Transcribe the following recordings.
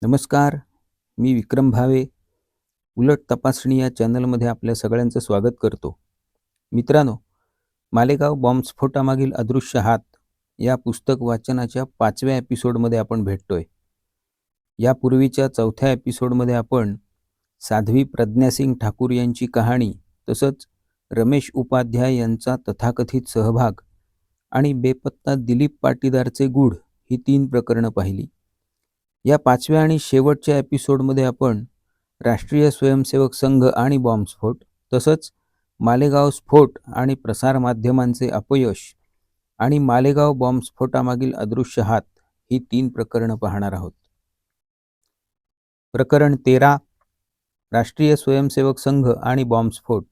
नमस्कार, मी विक्रम भावे. उलट तपासणी या चॅनलमध्ये आपल्या सगळ्यांचं स्वागत करतो. मित्रांनो, मालेगाव बॉम्बस्फोटामागील अदृश्य हात या पुस्तक वाचनाच्या 5व्या एपिसोडमध्ये आपण भेटतोय. यापूर्वीच्या 4थ्या एपिसोडमध्ये आपण साध्वी प्रज्ञासिंग ठाकूर यांची कहाणी, तसंच रमेश उपाध्याय यांचा तथाकथित सहभाग आणि बेपत्ता दिलीप पाटीदारचे गूढ ही 3 प्रकरणं पाहिली. या 5व्या आणि शेवटच्या एपिसोडमध्ये आपण राष्ट्रीय स्वयंसेवक संघ आणि बॉम्बस्फोट, तसंच मालेगाव स्फोट आणि प्रसारमाध्यमांचे अपयश आणि मालेगाव बॉम्बस्फोटामागील अदृश्य हात ही 3 प्रकरणं पाहणार आहोत. प्रकरण 13, राष्ट्रीय स्वयंसेवक संघ आणि बॉम्बस्फोट.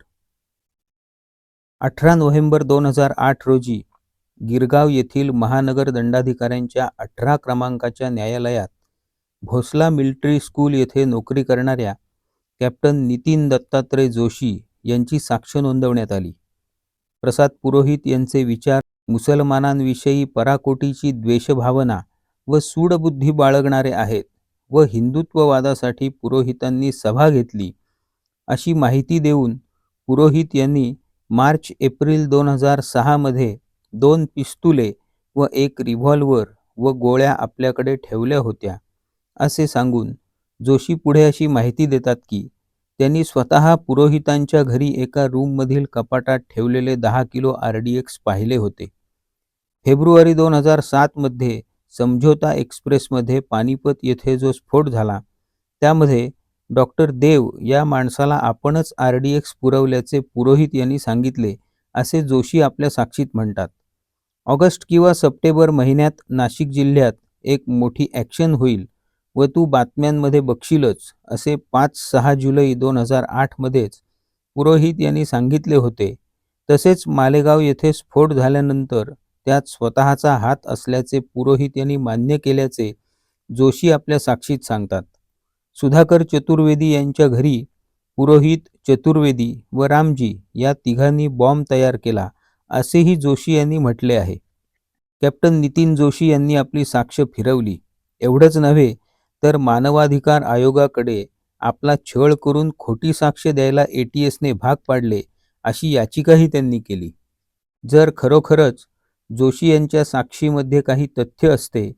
18 नोव्हेंबर 2008 रोजी गिरगाव येथील महानगर दंडाधिकाऱ्यांच्या 18 क्रमांकाच्या न्यायालयात भोसला मिलिटरी स्कूल येथे नोकरी करणाऱ्या कॅप्टन नितीन दत्तात्रय जोशी यांची साक्ष नोंदवण्यात आली. प्रसाद पुरोहित यांचे विचार मुसलमानांविषयी पराकोटीची द्वेषभावना व सूडबुद्धी बाळगणारे आहेत व हिंदुत्ववादासाठी पुरोहितांनी सभा घेतली अशी माहिती देऊन पुरोहित यांनी मार्च-एप्रिल 2006 मध्ये 2 पिस्तुले व 1 रिव्हॉल्वर व गोळ्या आपल्याकडे ठेवल्या होत्या असे सांगून जोशी पुढे अशी माहिती देतात की त्यांनी स्वतः पुरोहितांच्या घरी एका रूममधील कपाटात ठेवलेले 10 किलो RDX पाहिले होते. फेब्रुवारी 2007 मध्ये समझोता एक्सप्रेसमध्ये पानिपत येथे जो स्फोट झाला त्यामध्ये डॉक्टर देव या माणसाला आपणच RDX पुरवल्याचे पुरोहित यांनी सांगितले असे जोशी आपल्या साक्षीत म्हणतात. ऑगस्ट किंवा सप्टेंबर महिन्यात नाशिक जिल्ह्यात एक मोठी ॲक्शन होईल व तू बातम्यांमध्ये बघशीलच असे 5-6 जुलै 2008 मध्येच पुरोहित यांनी सांगितले होते. तसेच मालेगाव येथे स्फोट झाल्यानंतर त्यात स्वतःचा हात असल्याचे पुरोहित यांनी मान्य केल्याचे जोशी आपल्या साक्षीत सांगतात. सुधाकर चतुर्वेदी यांच्या घरी पुरोहित, चतुर्वेदी व रामजी या तिघांनी बॉम्ब तयार केला असेही जोशी यांनी म्हटले आहे. कॅप्टन नितीन जोशी यांनी आपली साक्ष फिरवली. एवढंच नव्हे तर मानवाधिकार आयोगाकडे आपला छळ करून खोटी साक्ष द्यायला ATSने भाग पाडले अशी याचिकाही त्यांनी केली. जर खरोखरच जोशी यांच्या साक्षीमध्ये काही तथ्य असते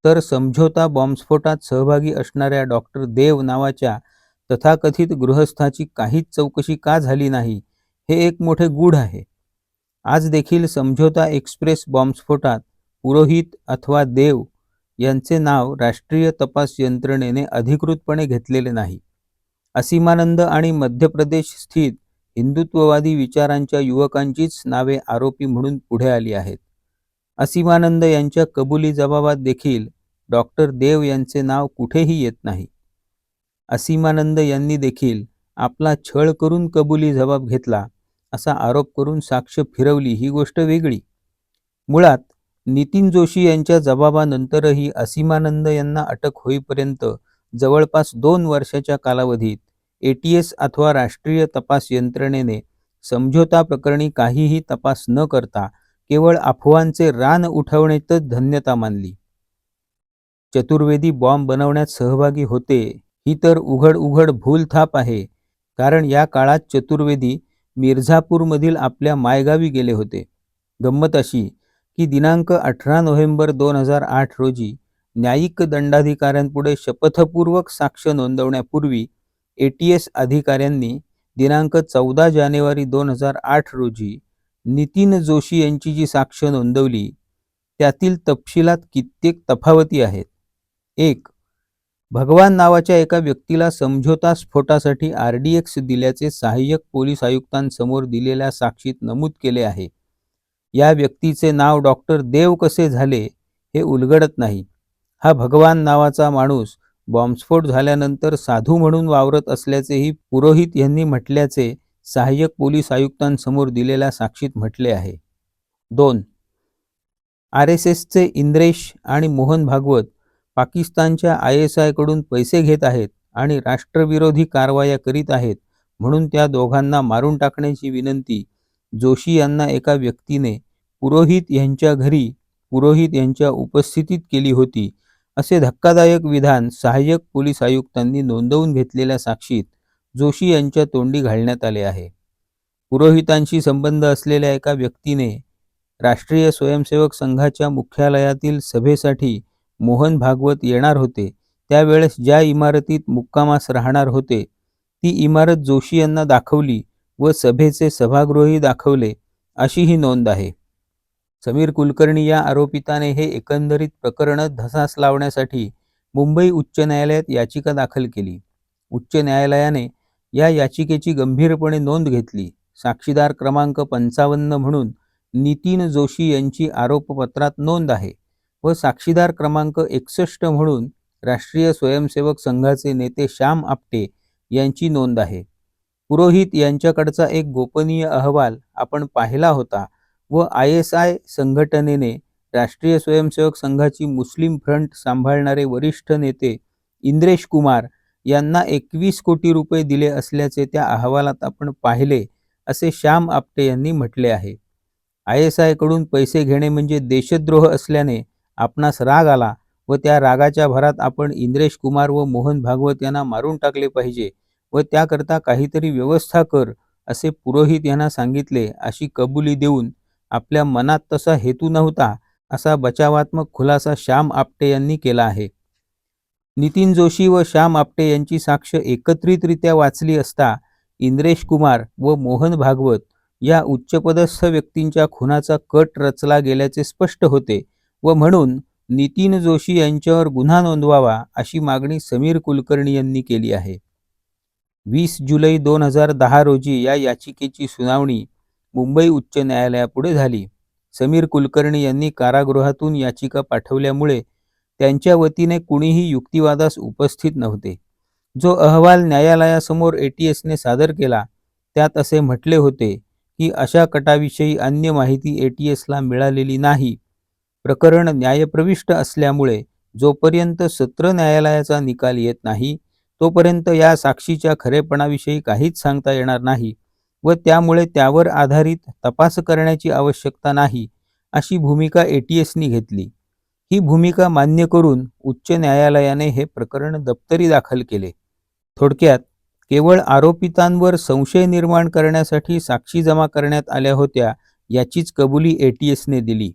तर समझोता बॉम्बस्फोटात सहभागी असणाऱ्या डॉक्टर देव नावाच्या तथाकथित गृहस्थाची काहीच चौकशी का झाली नाही हे एक मोठे गूढ आहे. आज देखील समझोता एक्सप्रेस बॉम्बस्फोटात पुरोहित अथवा देव यांचे नाव राष्ट्रीय तपास यंत्रणेने अधिकृतपणे घेतलेले नाही. असीमानंद आणि मध्य प्रदेश स्थित हिंदुत्ववादी विचारांच्या युवकांचीच नावे आरोपी म्हणून पुढे आली आहेत. असीमानंद यांच्या कबुली जबाबात देखील डॉक्टर देव यांचे नाव कुठेही येत नाही. असीमानंद यांनी देखील आपला छळ करून कबुली जबाब घेतला असा आरोप करून साक्ष फिरवली ही गोष्ट वेगळी. मुळात नितीन जोशी यांच्या जबाबानंतरही असीमानंद यांना अटक होईपर्यंत जवळपास 2 वर्षाच्या कालावधीत ATS अथवा राष्ट्रीय तपास यंत्रणेने समझोता प्रकरणी काहीही तपास न करता केवळ अफवांचे रान उठवण्यातच धन्यता मानली. चतुर्वेदी बॉम्ब बनवण्यात सहभागी होते ही तर उघड भूलथाप आहे, कारण या काळात चतुर्वेदी मिर्झापूरमधील आपल्या मायगावी गेले होते. गंमत अशी की दिनांक 18 नोव्हेंबर 2008 रोजी न्यायिक दंडाधिकाऱ्यांपुढे शपथपूर्वक साक्ष नोंदवण्यापूर्वी ATS अधिकाऱ्यांनी दिनांक 14 जानेवारी 2008 रोजी नितीन जोशी यांची जी साक्ष नोंदवली त्यातील तपशिलात कित्येक तफावती आहेत. 1. भगवान नावाच्या एका व्यक्तीला समझोता स्फोटासाठी RDX दिल्याचे सहाय्यक पोलीस आयुक्तांसमोर दिलेल्या साक्षीत नमूद केले आहे. या व्यक्तीचे नाव डॉक्टर देव कसे झाले हे उलगडत नाही. हा भगवान नावाचा माणूस बॉम्बस्फोट झाल्यानंतर साधू म्हणून वावरत असल्याचेही पुरोहित यांनी म्हटल्याचे सहाय्यक पोलीस आयुक्तांसमोर दिलेल्या साक्षीत म्हटले आहे. 2. RSSचे इंद्रेश आणि मोहन भागवत पाकिस्तानच्या ISI कडून पैसे घेत आहेत आणि राष्ट्रविरोधी कारवाया करीत आहेत म्हणून त्या दोघांना मारून टाकण्याची विनंती जोशी यांना एका व्यक्तीने पुरोहित यांच्या घरी पुरोहित यांच्या उपस्थितीत केली होती असे धक्कादायक विधान सहाय्यक पोलीस आयुक्तांनी नोंदवून घेतलेल्या साक्षीत जोशी यांच्या तोंडी घालण्यात आले आहे. पुरोहितांशी संबंध असलेल्या एका व्यक्तीने राष्ट्रीय स्वयंसेवक संघाच्या मुख्यालयातील सभेसाठी मोहन भागवत येणार होते त्यावेळेस ज्या इमारतीत मुक्कामास राहणार होते ती इमारत जोशी यांना दाखवली व सभेचे सभागृहही दाखवले अशी ही नोंद आहे. समीर कुलकर्णी या आरोपिताने हे एकंदरीत प्रकरण धसास लावण्यासाठी मुंबई उच्च न्यायालयात याचिका दाखल केली. उच्च न्यायालयाने या याचिकेची गंभीरपणे नोंद घेतली. साक्षीदार क्रमांक 55 म्हणून नितीन जोशी यांची आरोपपत्रात नोंद आहे व साक्षीदार क्रमांक 61 म्हणून राष्ट्रीय स्वयंसेवक संघाचे नेते श्याम आपटे यांची नोंद आहे. पुरोहित यांच्याकडचा एक गोपनीय अहवाल आपण पाहिला होता व ISI संघटनेने राष्ट्रीय स्वयंसेवक संघाची मुस्लिम फ्रंट सांभाळणारे वरिष्ठ नेते इंद्रेश कुमार यांना 21 कोटी रुपये दिले असल्याचे त्या अहवालात आपण पाहिले असे श्याम आपटे यांनी म्हटले आहे. ISI कडून पैसे घेणे म्हणजे देशद्रोह असल्याने आपणास राग आला व त्या रागाच्या भरात आपण इंद्रेश कुमार व मोहन भागवत यांना मारून टाकले पाहिजे व त्याकरता काहीतरी व्यवस्था कर असे पुरोहित यांना सांगितले अशी कबुली देऊन आपल्या मनात तसा हेतू नव्हता असा बचावात्मक खुलासा श्याम आपटे यांनी केला आहे. नितीन जोशी व श्याम आपटे यांची साक्ष एकत्रितरित्या वाचली असता इंद्रेश कुमार व मोहन भागवत या उच्चपदस्थ व्यक्तींच्या खुनाचा कट रचला गेल्याचे स्पष्ट होते व म्हणून नितीन जोशी यांच्यावर गुन्हा नोंदवावा अशी मागणी समीर कुलकर्णी यांनी केली आहे. 20 जुलै 2010 रोजी या याचिकेची सुनावणी मुंबई उच्च न्यायालयापुढे झाली. समीर कुलकर्णी यांनी कारागृहातून याचिका पाठवल्यामुळे त्यांच्या वतीने कुणीही युक्तिवादास उपस्थित नव्हते. जो अहवाल न्यायालयासमोर ATSने सादर केला त्यात असे म्हटले होते की अशा कटाविषयी अन्य माहिती ATSला मिळालेली नाही. प्रकरण न्यायप्रविष्ट असल्यामुळे जोपर्यंत सत्र न्यायालयाचा निकाल येत नाही तोपर्यंत या साक्षीच्या खरेपणाविषयी काहीच सांगता येणार नाही व त्यामुळे त्यावर आधारित तपास करण्याची आवश्यकता नाही अशी भूमिका ATSनी घेतली. ही भूमिका मान्य करून उच्च न्यायालयाने हे प्रकरण दप्तरी दाखल केले. थोडक्यात केवळ आरोपितांवर संशय निर्माण करण्यासाठी साक्षी जमा करण्यात आल्या होत्या याचीच कबुली ATSने दिली.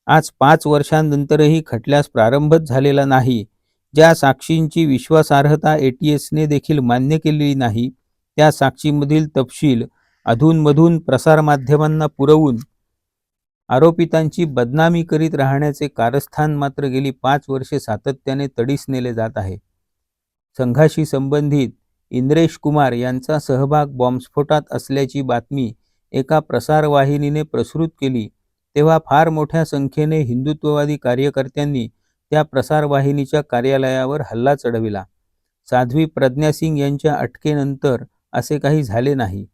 आज 5 वर्षांनंतरही खटल्यास प्रारंभच झालेला नाही. ज्या साक्षींची विश्वासार्हता ATSने देखील मान्य केलेली नाही त्या साक्षीमधील तपशील अधूनमधून प्रसारमाध्यमांना पुरवून आरोपितांची बदनामी करीत राहण्याचे कारस्थान मात्र गेली 5 वर्षे सातत्याने तडीस नेले जात आहे. संघाशी संबंधित इंद्रेश कुमार यांचा सहभाग बॉम्बस्फोटात असल्याची बातमी एका प्रसारवाहिनीने प्रसृत केली तेव्हा फार मोठ्या संख्येने हिंदुत्ववादी कार्यकर्त्यांनी त्या प्रसारवाहिनीच्या कार्यालयावर हल्ला चढविला. साध्वी प्रज्ञा सिंग यांच्या अटकेनंतर असे काही झाले नाही.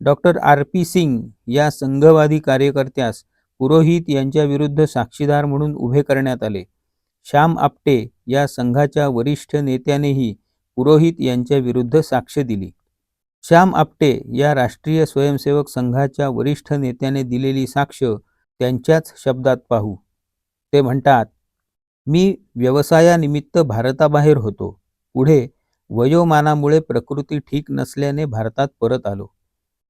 डॉक्टर RP सिंग या संघवादी कार्यकर्त्यास पुरोहित यांच्या विरुद्ध साक्षीदार म्हणून उभे करण्यात आले. श्याम आपटे या संघाच्या वरिष्ठ नेत्यानेही पुरोहित यांच्या विरुद्ध साक्ष दिली. श्याम आपटे या राष्ट्रीय स्वयंसेवक संघाच्या वरिष्ठ नेत्याने दिलेली साक्ष त्यांच्याच शब्दात पाहू. ते म्हणतात, मी व्यवसायानिमित्त भारताबाहेर होतो. पुढे वयोमानामुळे प्रकृती ठीक नसल्याने भारतात परत आलो.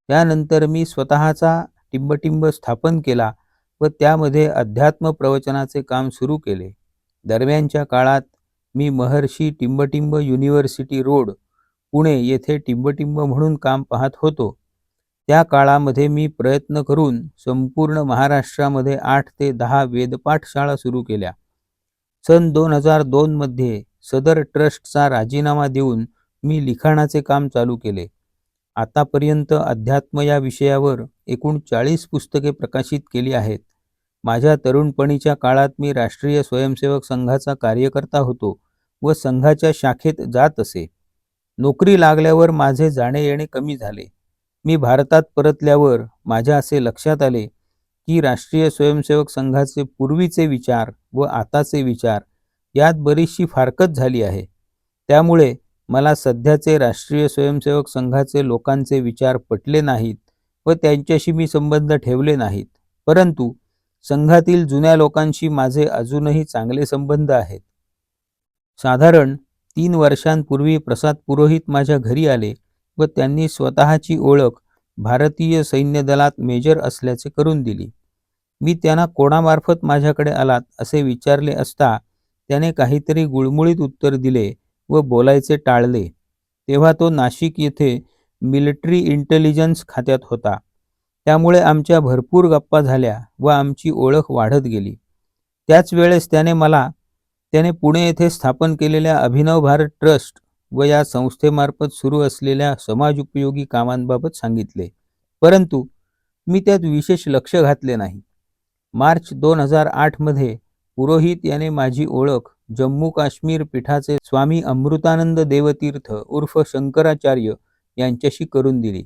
त्यानंतर मी स्वतःचा टिंबटिंब स्थापन केला व त्यामध्ये अध्यात्म प्रवचनाचे काम सुरू केले. दरम्यानच्या काळात मी महर्षी टिंबटिंब युनिव्हर्सिटी रोड पुणे येथे टिंबटिंब म्हणून काम पाहत होतो. त्या काळामध्ये मी प्रयत्न करून संपूर्ण महाराष्ट्रामध्ये 8 ते 10 वेदपाठ शाळा सुरू केल्या. सन 2002 मध्ये सदर ट्रस्टचा राजीनामा देऊन मी लिखाणाचे काम चालू केले. आतापर्यंत अध्यात्म या विषयावर एकूण 40 पुस्तके प्रकाशित केली आहेत. माझ्या तरुणपणीच्या काळात मी राष्ट्रीय स्वयंसेवक संघाचा कार्यकर्ता होतो व संघाच्या शाखेत जात असे. नोकरी लागल्यावर माझे जाणे येणे कमी झाले. मी भारतात परतल्यावर माझ्या असे लक्षात आले की राष्ट्रीय स्वयंसेवक संघाचे पूर्वीचे विचार व आताचे विचार यात बरीचशी फारकत झाली आहे. त्यामुळे मला सध्याचे राष्ट्रीय स्वयंसेवक संघाचे लोकांचे विचार पटले नाहीत व त्यांच्याशी मी संबंध ठेवले नाहीत. परंतु संघातील जुन्या लोकांशी माझे अजूनही चांगले संबंध आहेत. साधारण 3 वर्षांपूर्वी प्रसाद पुरोहित माझ्या घरी आले व त्यांनी स्वतःची ओळख भारतीय सैन्य दलात मेजर असल्याचे करून दिली. मी त्यांना कोणामार्फत माझ्याकडे आलात असे विचारले असता त्याने काहीतरी गुळमुळीत उत्तर दिले व बोलायचे टाळले. तेव्हा तो नाशिक येथे मिलिटरी इंटेलिजन्स खात्यात होता. त्यामुळे आमच्या भरपूर गप्पा झाल्या व आमची ओळख वाढत गेली. त्याच वेळेस त्याने पुणे येथे स्थापन केलेल्या अभिनव भारत ट्रस्ट व या संस्थेमार्फत सुरू असलेल्या समाजोपयोगी कामांबाबत सांगितले. परंतु मी त्यात विशेष लक्ष घातले नाही. मार्च 2008 मध्ये पुरोहित याने माझी ओळख जम्मू काश्मीर पीठाचे स्वामी अमृतानंद देवतीर्थ उर्फ शंकराचार्य यांच्याशी करून दिली.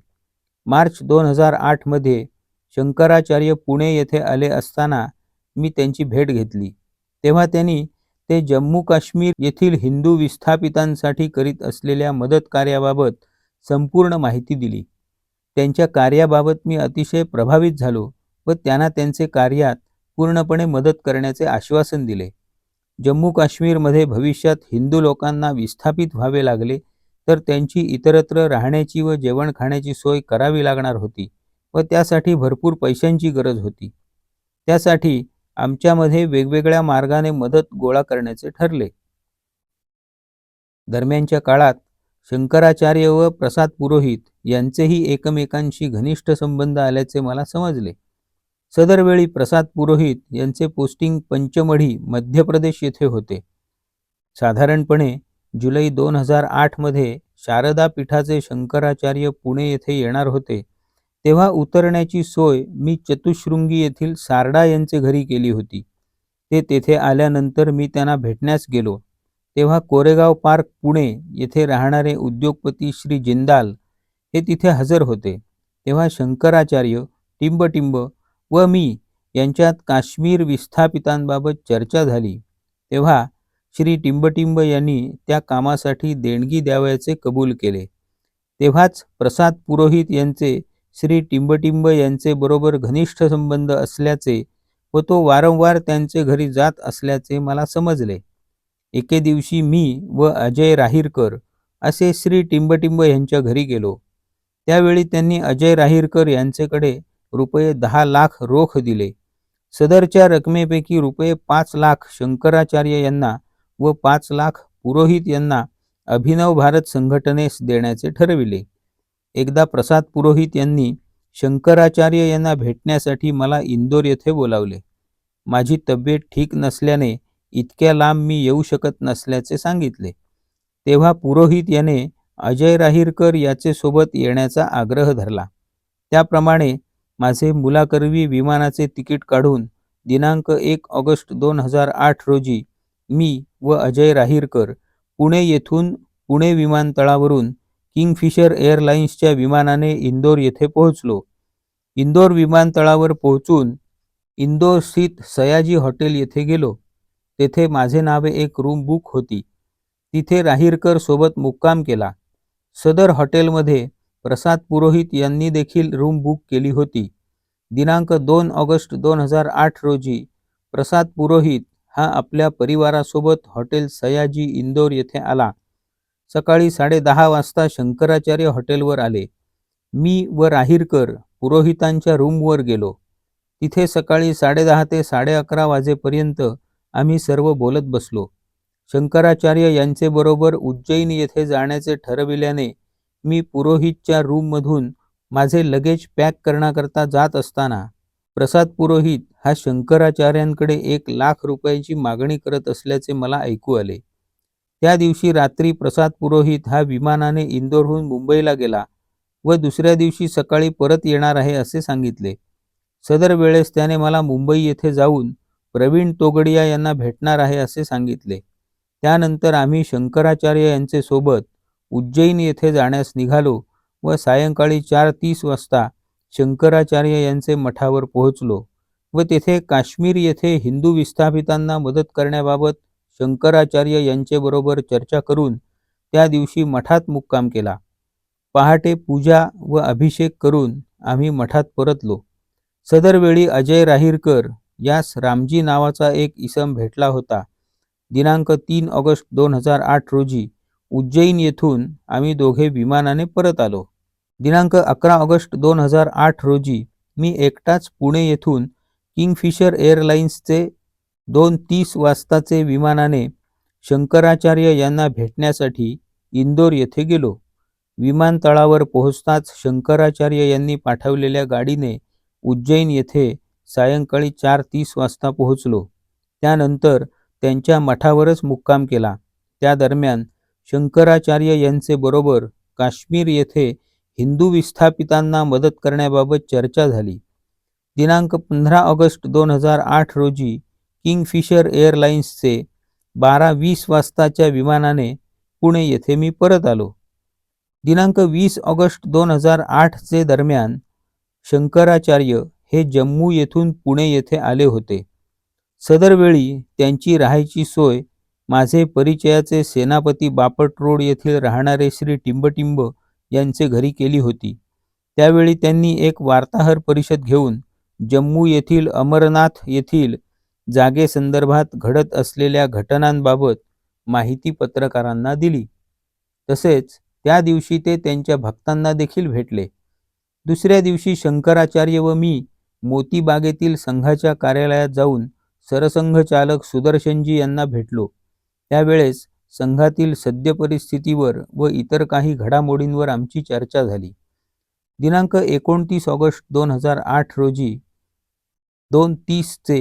मार्च 2008 मध्ये शंकराचार्य पुणे येथे आले असताना मी त्यांची भेट घेतली. तेव्हा त्यांनी ते जम्मू काश्मीर येथील हिंदू विस्थापितांसाठी करीत असलेल्या मदत कार्याबाबत संपूर्ण माहिती दिली. त्यांच्या कार्याबाबत मी अतिशय प्रभावित झालो व त्यांना त्यांचे कार्यात पूर्णपणे मदत करण्याचे आश्वासन दिले. जम्मू काश्मीरमध्ये भविष्यात हिंदू लोकांना विस्थापित व्हावे लागले तर त्यांची इतरत्र राहण्याची व जेवण खाण्याची सोय करावी लागणार होती व त्यासाठी भरपूर पैशांची गरज होती. त्यासाठी आमच्यामध्ये वेगवेगळ्या मार्गाने मदत गोळा करण्याचे ठरले. दरम्यानच्या काळात शंकराचार्य व प्रसाद पुरोहित यांचेही एकमेकांशी घनिष्ठ संबंध आल्याचे मला समजले. सदरवेळी प्रसाद पुरोहित यांचे पोस्टिंग पंचमढी मध्य प्रदेश येथे होते. साधारणपणे जुलै 2008 मध्ये शारदा पीठाचे शंकराचार्य पुणे येथे येणार होते. तेव्हा उतरण्याची सोय मी चतुशृंगी येथील सारडा यांचे घरी केली होती. ते तेथे आल्यानंतर मी त्यांना भेटण्यास गेलो. तेव्हा कोरेगाव पार्क पुणे येथे राहणारे उद्योगपती श्री जिंदाल हे तिथे हजर होते. तेव्हा शंकराचार्य, टिंबटिंब व मी यांच्यात काश्मीर विस्थापितांबाबत चर्चा झाली. तेव्हा श्री टिंबटिंब यांनी त्या कामासाठी देणगी द्यावयाचे कबूल केले. तेव्हाच प्रसाद पुरोहित यांचे श्री टिंबटिंब यांचे बरोबर घनिष्ठ संबंध असल्याचे व तो वारंवार त्यांचे घरी जात असल्याचे मला समजले. एके दिवशी मी व अजय राहीरकर असे श्री टिंबटिंब यांच्या घरी गेलो. त्यावेळी त्यांनी अजय राहीरकर यांचेकडे रुपये 10 लाख रोख दिले. सदरच्या रकमेपैकी रुपये 5 लाख शंकराचार्य यांना व 5 लाख पुरोहित यांना अभिनव भारत संघटनेस देण्याचे ठरविले. एकदा प्रसाद पुरोहित यांनी शंकराचार्य यांना भेटण्यासाठी मला इंदोर येथे बोलावले. माझी तब्येत ठीक नसल्याने इतक्या लांब मी येऊ शकत नसल्याचे सांगितले. तेव्हा पुरोहित याने अजय राहीरकर याचे सोबत येण्याचा आग्रह धरला. त्याप्रमाणे माझे मुलाकरवी विमानाचे तिकीट काढून दिनांक 1 ऑगस्ट 2008 रोजी मी व अजय राहीरकर पुणे येथून पुणे विमानतळावरून किंगफिशर एअरलाइन्सच्या विमानाने इंदोर येथे पोहोचलो. इंदोर विमानतळावर पोहोचून इंदोर स्थित सयाजी हॉटेल येथे गेलो. तेथे माझे नावे एक रूम बुक होती. तिथे राहीरकर सोबत मुक्काम केला. सदर हॉटेलमध्ये प्रसाद पुरोहित यांनी देखील रूम बुक केली होती. दिनांक 2 ऑगस्ट 2008 रोजी प्रसाद पुरोहित हा आपल्या परिवारासोबत हॉटेल सयाजी इंदोर येथे आला. सकाळी 10:30 वाजता शंकराचार्य हॉटेलवर आले. मी व राहीरकर पुरोहितांच्या रूमवर गेलो. तिथे सकाळी 10:30 ते 11:30 वाजेपर्यंत आम्ही सर्व बोलत बसलो. शंकराचार्य यांचे बरोबर उज्जैन येथे जाण्याचे ठरविल्याने मी पुरोहितच्या रूममधून माझे लगेज पॅक करण्याकरता जात असताना प्रसाद पुरोहित हा शंकराचार्यांकडे 1 लाख रुपयांची मागणी करत असल्याचे मला ऐकू आले. त्या दिवशी रात्री प्रसाद पुरोहित हा विमानाने इंदोरहून मुंबईला गेला व दुसऱ्या दिवशी सकाळी परत येणार आहे असे सांगितले. सदर वेळेस त्याने मला मुंबई येथे जाऊन प्रवीण तोगडिया यांना भेटणार आहे असे सांगितले. त्यानंतर आम्ही शंकराचार्य यांचे सोबत उज्जैन येथे जाण्यास निघालो व सायंकाळी 4:30 वाजता शंकराचार्य यांचे मठावर पोहोचलो व तेथे काश्मीर येथे हिंदू विस्थापितांना मदत करण्याबाबत शंकराचार्य यांच्याबरोबर चर्चा करून त्या दिवशी मठात मुक्काम केला. पहाटे पूजा व अभिषेक करून आम्ही मठात परतलो. सदर वेळी अजय राहीरकर यास रामजी नावाचा एक इसम भेटला होता. दिनांक 3 ऑगस्ट 2008 रोजी उज्जैन येथून आम्ही दोघे विमानाने परत आलो. दिनांक 11 ऑगस्ट 2008 रोजी मी एकटाच पुणे येथून किंगफिशर एअरलाइन्सचे 2:30 वाजताचे विमानाने शंकराचार्य यांना भेटण्यासाठी इंदोर येथे गेलो. विमानतळावर पोहोचताच शंकराचार्य यांनी पाठवलेल्या गाडीने उज्जैन येथे सायंकाळी 4:30 वाजता पोहोचलो. त्यानंतर त्यांच्या मठावरच मुक्काम केला. त्या दरम्यान शंकराचार्य यांचे बरोबर काश्मीर येथे हिंदू विस्थापितांना मदत करण्याबाबत चर्चा झाली. दिनांक 15 ऑगस्ट 2008 रोजी किंगफिशर एअरलाइन्सचे 12:20 वाजताच्या विमानाने पुणे येथे मी परत आलो. दिनांक 20 ऑगस्ट 2008 चे दरम्यान शंकराचार्य हे जम्मू येथून पुणे येथे आले होते. सदरवेळी त्यांची राहायची सोय माझे परिचयाचे सेनापती बापट रोड येथील राहणारे श्री टिंबटिंब यांचे घरी केली होती. त्यावेळी त्यांनी एक वार्ताहर परिषद घेऊन जम्मू येथील अमरनाथ येथील जागेसंदर्भात घडत असलेल्या घटनांबाबत माहिती पत्रकारांना दिली. तसेच त्या दिवशी ते त्यांच्या भक्तांना देखील भेटले. दुसऱ्या दिवशी शंकराचार्य व मी मोतीबागेतील संघाच्या कार्यालयात जाऊन सरसंघ चालक सुदर्शनजी यांना भेटलो. त्यावेळेस संघातील सद्य परिस्थितीवर व इतर काही घडामोडींवर आमची चर्चा झाली. दिनांक 29 ऑगस्ट 2008 रोजी 2:30 चे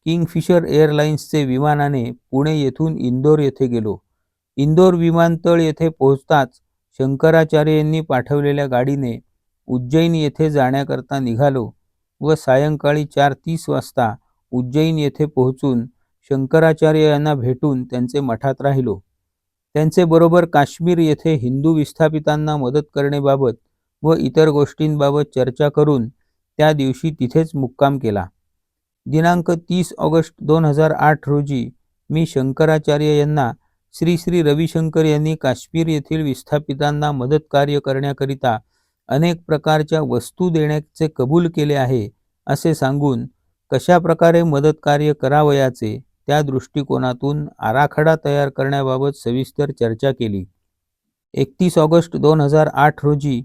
किंगफिशर एअरलाइन्सचे विमानाने पुणे येथून इंदोर येथे गेलो. इंदोर विमानतळ येथे पोहोचताच शंकराचार्य यांनी पाठवलेल्या गाडीने उज्जैन येथे जाण्याकरता निघालो व सायंकाळी 4:30 वाजता उज्जैन येथे पोहोचून शंकराचार्य यांना भेटून त्यांचे मठात राहिलो. त्यांचे बरोबर काश्मीर येथे हिंदू विस्थापितांना मदत करण्याबाबत व इतर गोष्टींबाबत चर्चा करून त्या दिवशी तिथेच मुक्काम केला. दिनांक 30 ऑगस्ट 2008 रोजी मी शंकराचार्य यांना श्री श्री रविशंकर यांनी काश्मीर येथील विस्थापितांना मदत कार्य करण्याकरिता अनेक प्रकारच्या वस्तू देण्याचे कबूल केले आहे असे सांगून कशा प्रकारे मदत कार्य करावयाचे त्या दृष्टिकोनातून आराखडा तयार करण्याबाबत सविस्तर चर्चा केली. 31 ऑगस्ट 2008 रोजी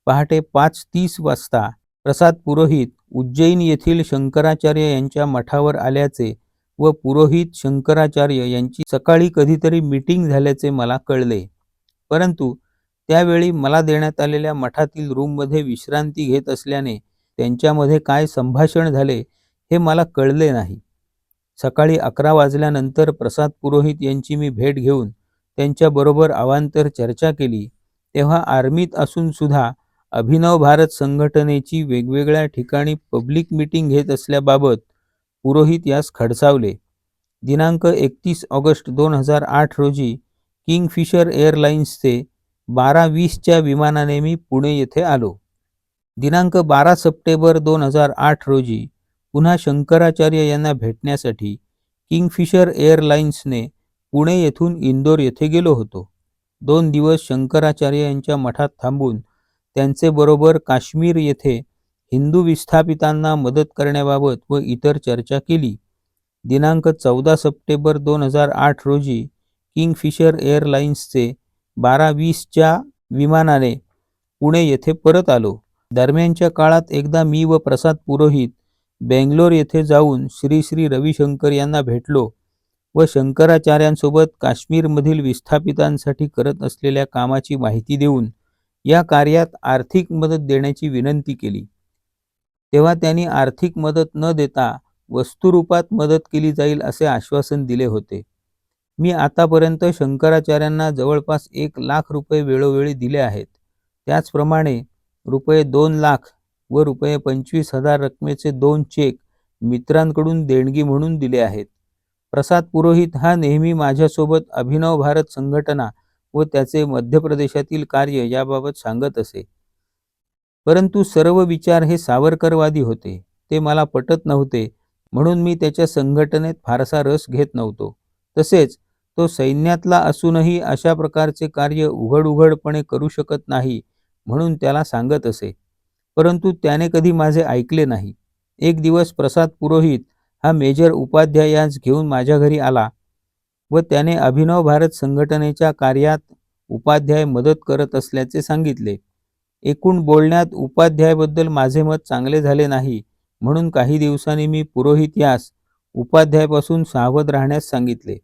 पहाटे 5:30 वाजता प्रसाद पुरोहित उज्जैन येथील शंकराचार्य यांच्या मठावर आल्याचे व पुरोहित शंकराचार्य यांची सकाळी कधीतरी मीटिंग झाल्याचे मला कळले. परंतु त्यावेळी मला देण्यात आलेल्या मठातील रूममध्ये विश्रांती घेत असल्याने त्यांच्यामध्ये काय संभाषण झाले हे मला कळले नाही. सकाळी 11 वाजल्यानंतर प्रसाद पुरोहित यांची मी भेट घेऊन त्यांच्याबरोबर अवांतर चर्चा केली तेव्हा आर्मीत असून सुद्धा अभिनव भारत संघटनेची वेगवेगळ्या ठिकाणी पब्लिक मीटिंग घेत असल्याबाबत पुरोहित यास खडसावले. दिनांक 31 ऑगस्ट 2008 रोजी किंगफिशर एअरलाइन्सचे 12:20च्या विमानाने मी पुणे येथे आलो. दिनांक 12 सप्टेंबर 2008 रोजी पुन्हा शंकराचार्य यांना भेटण्यासाठी किंगफिशर एअरलाइन्सने पुणे येथून इंदोर येथे गेलो होतो. 2 दिवस शंकराचार्य यांच्या मठात थांबून त्यांचे बरोबर काश्मीर येथे हिंदू विस्थापितांना मदत करण्याबाबत व इतर चर्चा केली. दिनांक 14 सप्टेंबर 2008 रोजी किंगफिशर एअरलाइन्सचे 12:20च्या विमानाने पुणे येथे परत आलो. दरम्यानच्या काळात एकदा मी व प्रसाद पुरोहित बेंगलोर येथे जाऊन श्री श्री रविशंकर यांना भेटलो व शंकराचार्यांसोबत काश्मीरमधील विस्थापितांसाठी करत असलेल्या कामाची माहिती देऊन या कार्यात आर्थिक मदत देण्याची विनंती केली. तेव्हा त्यांनी आर्थिक मदत न देता वस्तुरूपात मदत केली जाईल असे आश्वासन दिले होते. मी आतापर्यंत शंकराचार्यांना जवळपास 1 लाख रुपये वेळोवेळी दिले आहेत. त्याचप्रमाणे रुपये 2 लाख व रुपये 25,000 रकमेचे 2 चेक मित्रांकडून देणगी म्हणून दिले आहेत. प्रसाद पुरोहित हा नेहमी माझ्यासोबत अभिनव भारत संघटना व त्याचे मध्य प्रदेशातील कार्य याबाबत सांगत असे. परंतु सर्व विचार हे सावरकरवादी होते. ते मला पटत नव्हते म्हणून मी त्याच्या संघटनेत फारसा रस घेत नव्हतो. तसेच तो सैन्यातला असूनही अशा प्रकारचे कार्य उघड-उघडपणे करू शकत नाही म्हणून त्याला सांगत असे. परंतु त्याने कधी माझे ऐकले नाही. एक दिवस प्रसाद पुरोहित हा मेजर उपाध्याय यांस घेऊन माझ्या घरी आला. व त्याने अभिनव भारत संघटनेच्या कार्यात उपाध्याय मदत करत असल्याचे सांगितले. एकूण बोलण्यात उपाध्यायाबद्दल माझे मत चांगले झाले नाही, म्हणून काही दिवसांनी मी पुरोहित यास उपाध्यायापासून सावध राहण्यास सांगितले.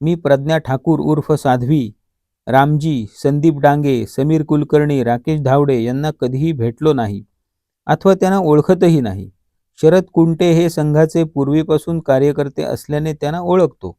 मी प्रज्ञा ठाकूर उर्फ साध्वी, रामजी, संदीप डांगे, समीर कुलकर्णी, राकेश धावडे यांना कधीही भेटलो नाही अथवा त्यांना ओळखतही नाही. शरद कुंटे हे संघाचे पूर्वीपासून कार्यकर्ते असल्याने त्यांना ओळखतो.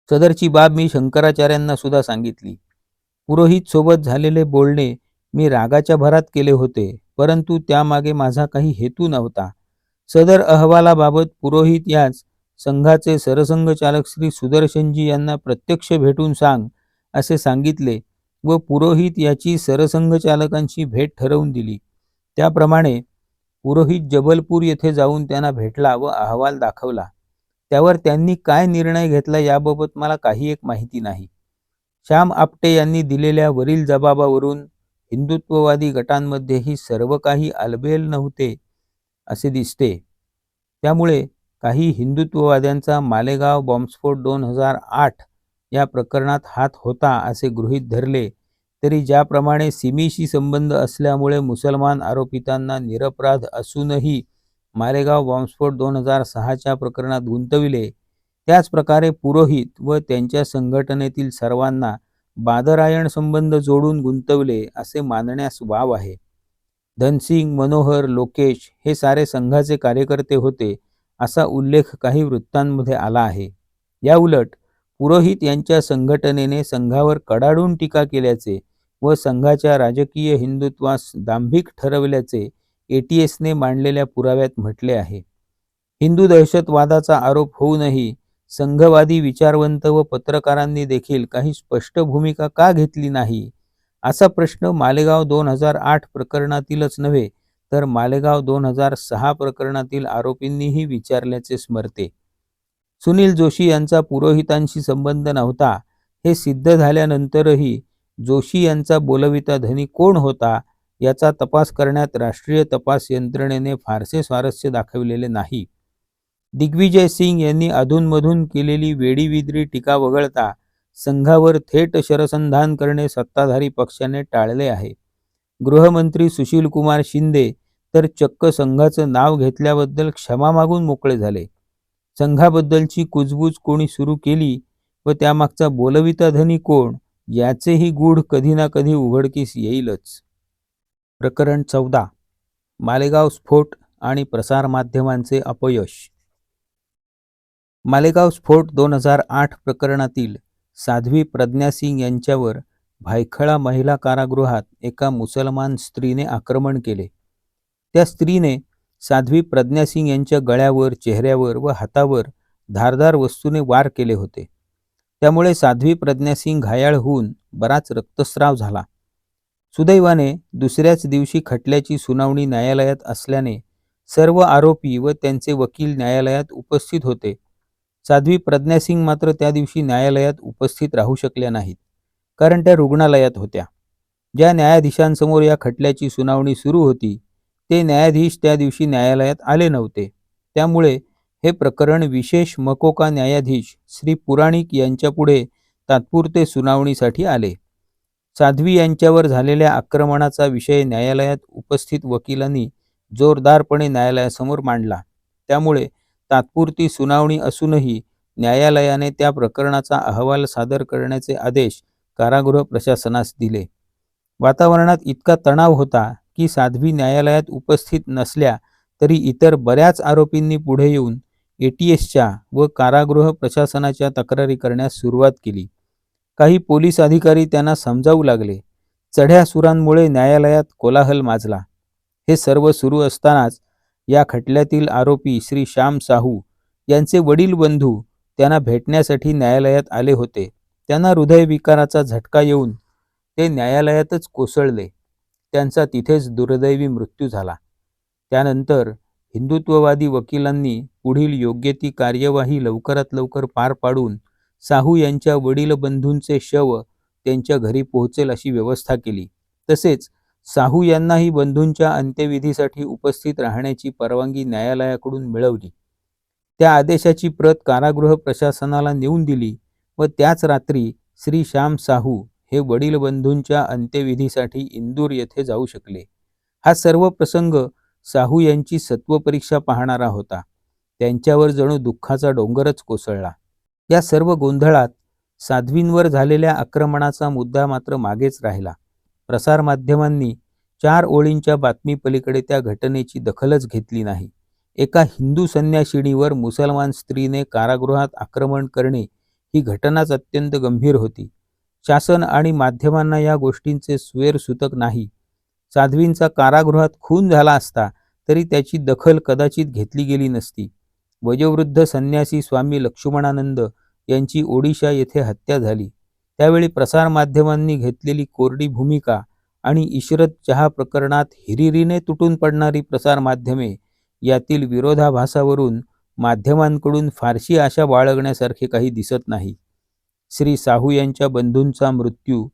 सदरची बाब मी शंकराचार्यांना सुद्धा सांगितली. पुरोहित सोबत झालेले बोलणे मी रागाच्या भरात केले होते, परंतु त्यामागे माझा काही हेतू नव्हता. सदर अहवालाबाबत पुरोहित यास संघाचे सरसंघचालक श्री सुदर्शनजी यांना प्रत्यक्ष भेटून सांग असे सांगितले व पुरोहित याची सरसंघचालकांशी भेट ठरवून दिली. त्याप्रमाणे पुरोहित जबलपूर येथे जाऊन त्यांना भेटला व अहवाल दाखवला. त्यावर त्यांनी काय निर्णय घेतला याबाबत मला काही एक माहिती नाही. श्याम आपटे यांनी दिलेल्या वरील जबाबावरून हिंदुत्ववादी गटांमध्येही सर्व काही आलबेल नव्हते असे दिसते. त्यामुळे काही हिंदुत्ववाद्यांचा मालेगाव बॉम्बस्फोट 2008 या प्रकरणात हात होता असे गृहीत धरले तरी ज्याप्रमाणे सिमीशी संबंध असल्यामुळे मुसलमान आरोपितांना निरपराध असूनही मालेगाव बॉम्बस्फोट 2006च्या प्रकरणात गुंतविले, त्याच प्रकारे पुरोहित व त्यांच्या संघटनेतील सर्वांना बादरायण संबंध जोडून गुंतवले असे मानण्यास वाव आहे. धनसिंग, मनोहर, लोकेश हे सारे संघाचे कार्यकर्ते होते असा उल्लेख काही वृत्तांमध्ये आला आहे. याउलट पुरोहित यांच्या संघटनेने संघावर कडाडून टीका केल्याचे व संघाच्या राजकीय हिंदुत्वास दांभिक ठरवल्याचे ATSने मांडलेल्या पुराव्यात म्हटले आहे. हिंदू दहशतवादाचा आरोप होऊनही संघवादी विचारवंत व पत्रकारांनी देखील काही स्पष्ट भूमिका का घेतली नाही, असा प्रश्न मालेगाव 2008 प्रकरणातीलच नव्हे तर मालेगाव 2006 प्रकरणातील आरोपींनीही विचारल्याचे स्मरते. सुनील जोशी यांचा पुरोहितांशी संबंध नव्हता हे सिद्ध झाल्यानंतरही जोशी यांचा बोलविता धनी कोण होता याचा तपास करण्यात राष्ट्रीय तपास यंत्रणेने फारसे स्वारस्य दाखविलेले नाही. दिग्विजय सिंग यांनी अधूनमधून केलेली वेडीविद्री टीका वगळता संघावर थेट शरसंधान करणे सत्ताधारी पक्षाने टाळले आहे. गृहमंत्री सुशीलकुमार शिंदे तर चक्क संघाचं नाव घेतल्याबद्दल क्षमा मागून मोकळे झाले. संघाबद्दलची कुजबूज कोणी सुरू केली व त्यामागचा बोलविता धनी कोण याचेही गूढ कधी ना कधी उघडकीस येईलच. प्रकरण 14. मालेगाव स्फोट आणि प्रसारमाध्यमांचे अपयश. मालेगाव स्फोट 2008 प्रकरणातील साध्वी प्रज्ञा सिंग यांच्यावर भायखळा महिला कारागृहात एका मुसलमान स्त्रीने आक्रमण केले. त्या स्त्रीने साध्वी प्रज्ञा सिंग यांच्या गळ्यावर, चेहऱ्यावर व हातावर धारदार वस्तूने वार केले होते. त्यामुळे साध्वी प्रज्ञा सिंग घायाळ होऊन बराच रक्तस्राव झाला. सुदैवाने दुसऱ्याच दिवशी खटल्याची सुनावणी न्यायालयात असल्याने सर्व आरोपी व त्यांचे वकील न्यायालयात उपस्थित होते. साध्वी प्रज्ञा सिंग मात्र त्या दिवशी न्यायालयात उपस्थित राहू शकल्या नाहीत, कारण त्या रुग्णालयात होत्या. ज्या न्यायाधीशांसमोर या खटल्याची सुनावणी सुरू होती ते न्यायाधीश त्या दिवशी न्यायालयात आले नव्हते. त्यामुळे हे प्रकरण विशेष मकोका न्यायाधीश श्री पुराणिक यांच्यापुढे तात्पुरते सुनावणीसाठी आले. साध्वी यांच्यावर झालेल्या आक्रमणाचा विषय न्यायालयात उपस्थित वकिलांनी जोरदारपणे न्यायालयासमोर मांडला. त्यामुळे तात्पुरती सुनावणी असूनही न्यायालयाने त्या प्रकरणाचा अहवाल सादर करण्याचे आदेश कारागृह प्रशासनास दिले. वातावरणात इतका तणाव होता की साध्वी न्यायालयात उपस्थित नसल्या तरी इतर बऱ्याच आरोपींनी पुढे येऊन ATSच्या व कारागृह प्रशासनाच्या तक्रारी करण्यास सुरुवात केली. काही पोलीस अधिकारी त्यांना समजावू लागले. चढ्या सुरांमुळे न्यायालयात कोलाहल माजला. हे सर्व सुरू असतानाच या खटल्यातील आरोपी श्री श्याम साहू यांचे वडील बंधू त्यांना भेटण्यासाठी न्यायालयात आले होते. त्यांना हृदयविकाराचा झटका येऊन ते न्यायालयातच कोसळले. त्यांचा तिथेच दुर्दैवी मृत्यू झाला. त्यानंतर हिंदुत्ववादी वकिलांनी पुढील योग्य ती कार्यवाही लवकरात लवकर पार पाडून साहू यांच्या वडील बंधूंचे शव त्यांच्या घरी पोहोचेल अशी व्यवस्था केली. तसेच साहू यांनाही बंधूंच्या अंत्यविधीसाठी उपस्थित राहण्याची परवानगी न्यायालयाकडून मिळवली. त्या आदेशाची प्रत कारागृह प्रशासनाला नेऊन दिली व त्याच रात्री श्री श्याम साहू हे वडील बंधूंच्या अंत्यविधीसाठी इंदूर येथे जाऊ शकले. हा सर्व प्रसंग साहू यांची सत्वपरीक्षा पाहणारा होता. त्यांच्यावर जणू दुःखाचा डोंगरच कोसळला. या सर्व गोंधळात साध्वींवर झालेल्या आक्रमणाचा मुद्दा मात्र मागेच राहिला. प्रसारमाध्यमांनी 4 ओळींच्या बातमीपलीकडे त्या घटनेची दखलच घेतली नाही. एका हिंदू संन्याशिनीवर मुसलमान स्त्रीने कारागृहात आक्रमण करणे ही घटनाच अत्यंत गंभीर होती. शासन आणि माध्यमांना या गोष्टींचे स्वैरसूतक नाही. साध्वींचा कारागृहात खून झाला असता तरी त्याची दखल कदाचित घेतली गेली नसती. वयोवृद्ध संन्यासी स्वामी लक्ष्मणानंद यांची ओडिशा येथे हत्या झाली. त्यावेळी प्रसारमाध्यमांनी घेतलेली कोरडी भूमिका आणि इशरत जहा प्रकरणात हिरिरीने तुटून पडणारी प्रसारमाध्यमे यातील विरोधाभासावरून माध्यमांकडून फारशी आशा बाळगण्यासारखे काही दिसत नाही. श्री साहू यांच्या बंधूंचा मृत्यू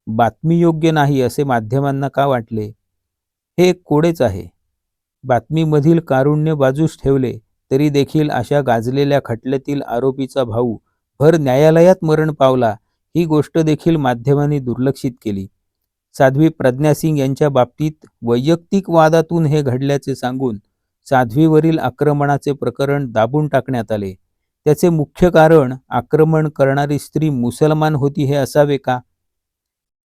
बातमीयोग्य नाही असे माध्यमांना का वाटले? हे एक कोडेच आहे. बातमीमधील कारुण्य बाजूस ठेवले तरी देखील अशा गाजलेल्या खटल्यातील आरोपीचा भाऊ भर न्यायालयात मरण पावला ही गोष्ट देखील माध्यमांनी दुर्लक्षित केली. साध्वी प्रज्ञा सिंग यांच्या बाबतीत वैयक्तिक वादातून हे घडल्याचे सांगून साध्वीवरील आक्रमणाचे प्रकरण दाबून टाकण्यात आले. त्याचे मुख्य कारण आक्रमण करणारी स्त्री मुसलमान होती हे असावे का?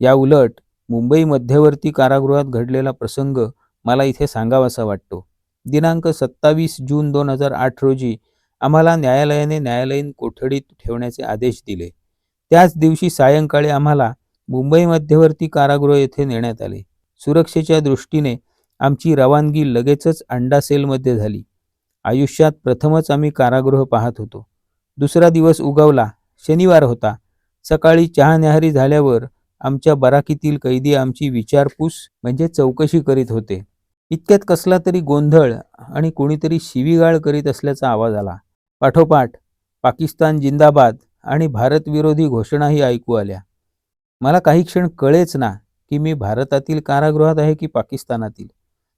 या उलट मुंबई मध्यवर्ती कारागृहात घडलेला प्रसंग मला इथे सांगावासा वाटतो. दिनांक 27 जून 2008 रोजी आम्हाला न्यायालयाने न्यायालयीन कोठडीत ठेवण्याचे आदेश दिले. त्याच दिवशी सायंकाळी आम्हाला मुंबई मध्यवर्ती कारागृह येथे नेण्यात आले. सुरक्षेच्या दृष्टीने आमची रवानगी लगेचच अंडा सेलमध्ये झाली. आयुष्यात प्रथमच आम्ही कारागृह पाहत होतो. दुसरा दिवस उगवला. शनिवार होता. सकाळी चहा न्याहारी झाल्यावर आमच्या बराकीतील कैदी आमची विचारपूस म्हणजे चौकशी करीत होते. इतक्यात कसला तरी गोंधळ आणि कोणीतरी शिवीगाळ करीत असल्याचा आवाज आला. पाठोपाठ पाकिस्तान जिंदाबाद आणि भारतविरोधी घोषणाही ऐकू आल्या. मला काही क्षण कळेच ना की मी भारतातील कारागृहात आहे की पाकिस्तानातील.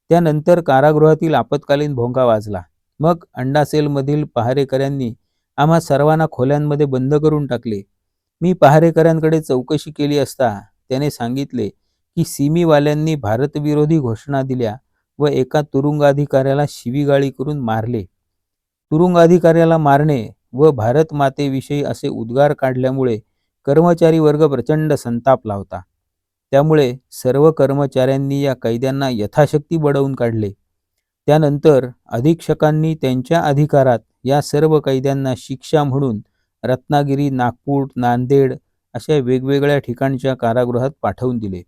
त्यानंतर कारागृहातील आपत्कालीन भोंगा वाजला. मग अंडा सेलमधील पहारेकऱ्यांनी आम्हा सर्वांना खोल्यांमध्ये बंद करून टाकले. मी पहारेकऱ्यांकडे चौकशी केली असता त्याने सांगितले की सिमीवाल्यांनी भारतविरोधी घोषणा दिल्या व एका तुरुंगाधिकाऱ्याला शिवीगाळी करून मारले. तुरुंगाधिकाऱ्याला मारणे व भारत मातेविषयी असे उद्गार काढल्यामुळे कर्मचारी वर्ग प्रचंड संतापला होता. त्यामुळे सर्व कर्मचाऱ्यांनी या कैद्यांना यथाशक्ती बडवून काढले. त्यानंतर अधीक्षकांनी त्यांच्या अधिकारात या सर्व कैद्यांना शिक्षा म्हणून रत्नागिरी, नागपूर, नांदेड अशा वेगवेगळ्या ठिकाणच्या कारागृहात पाठवून दिले.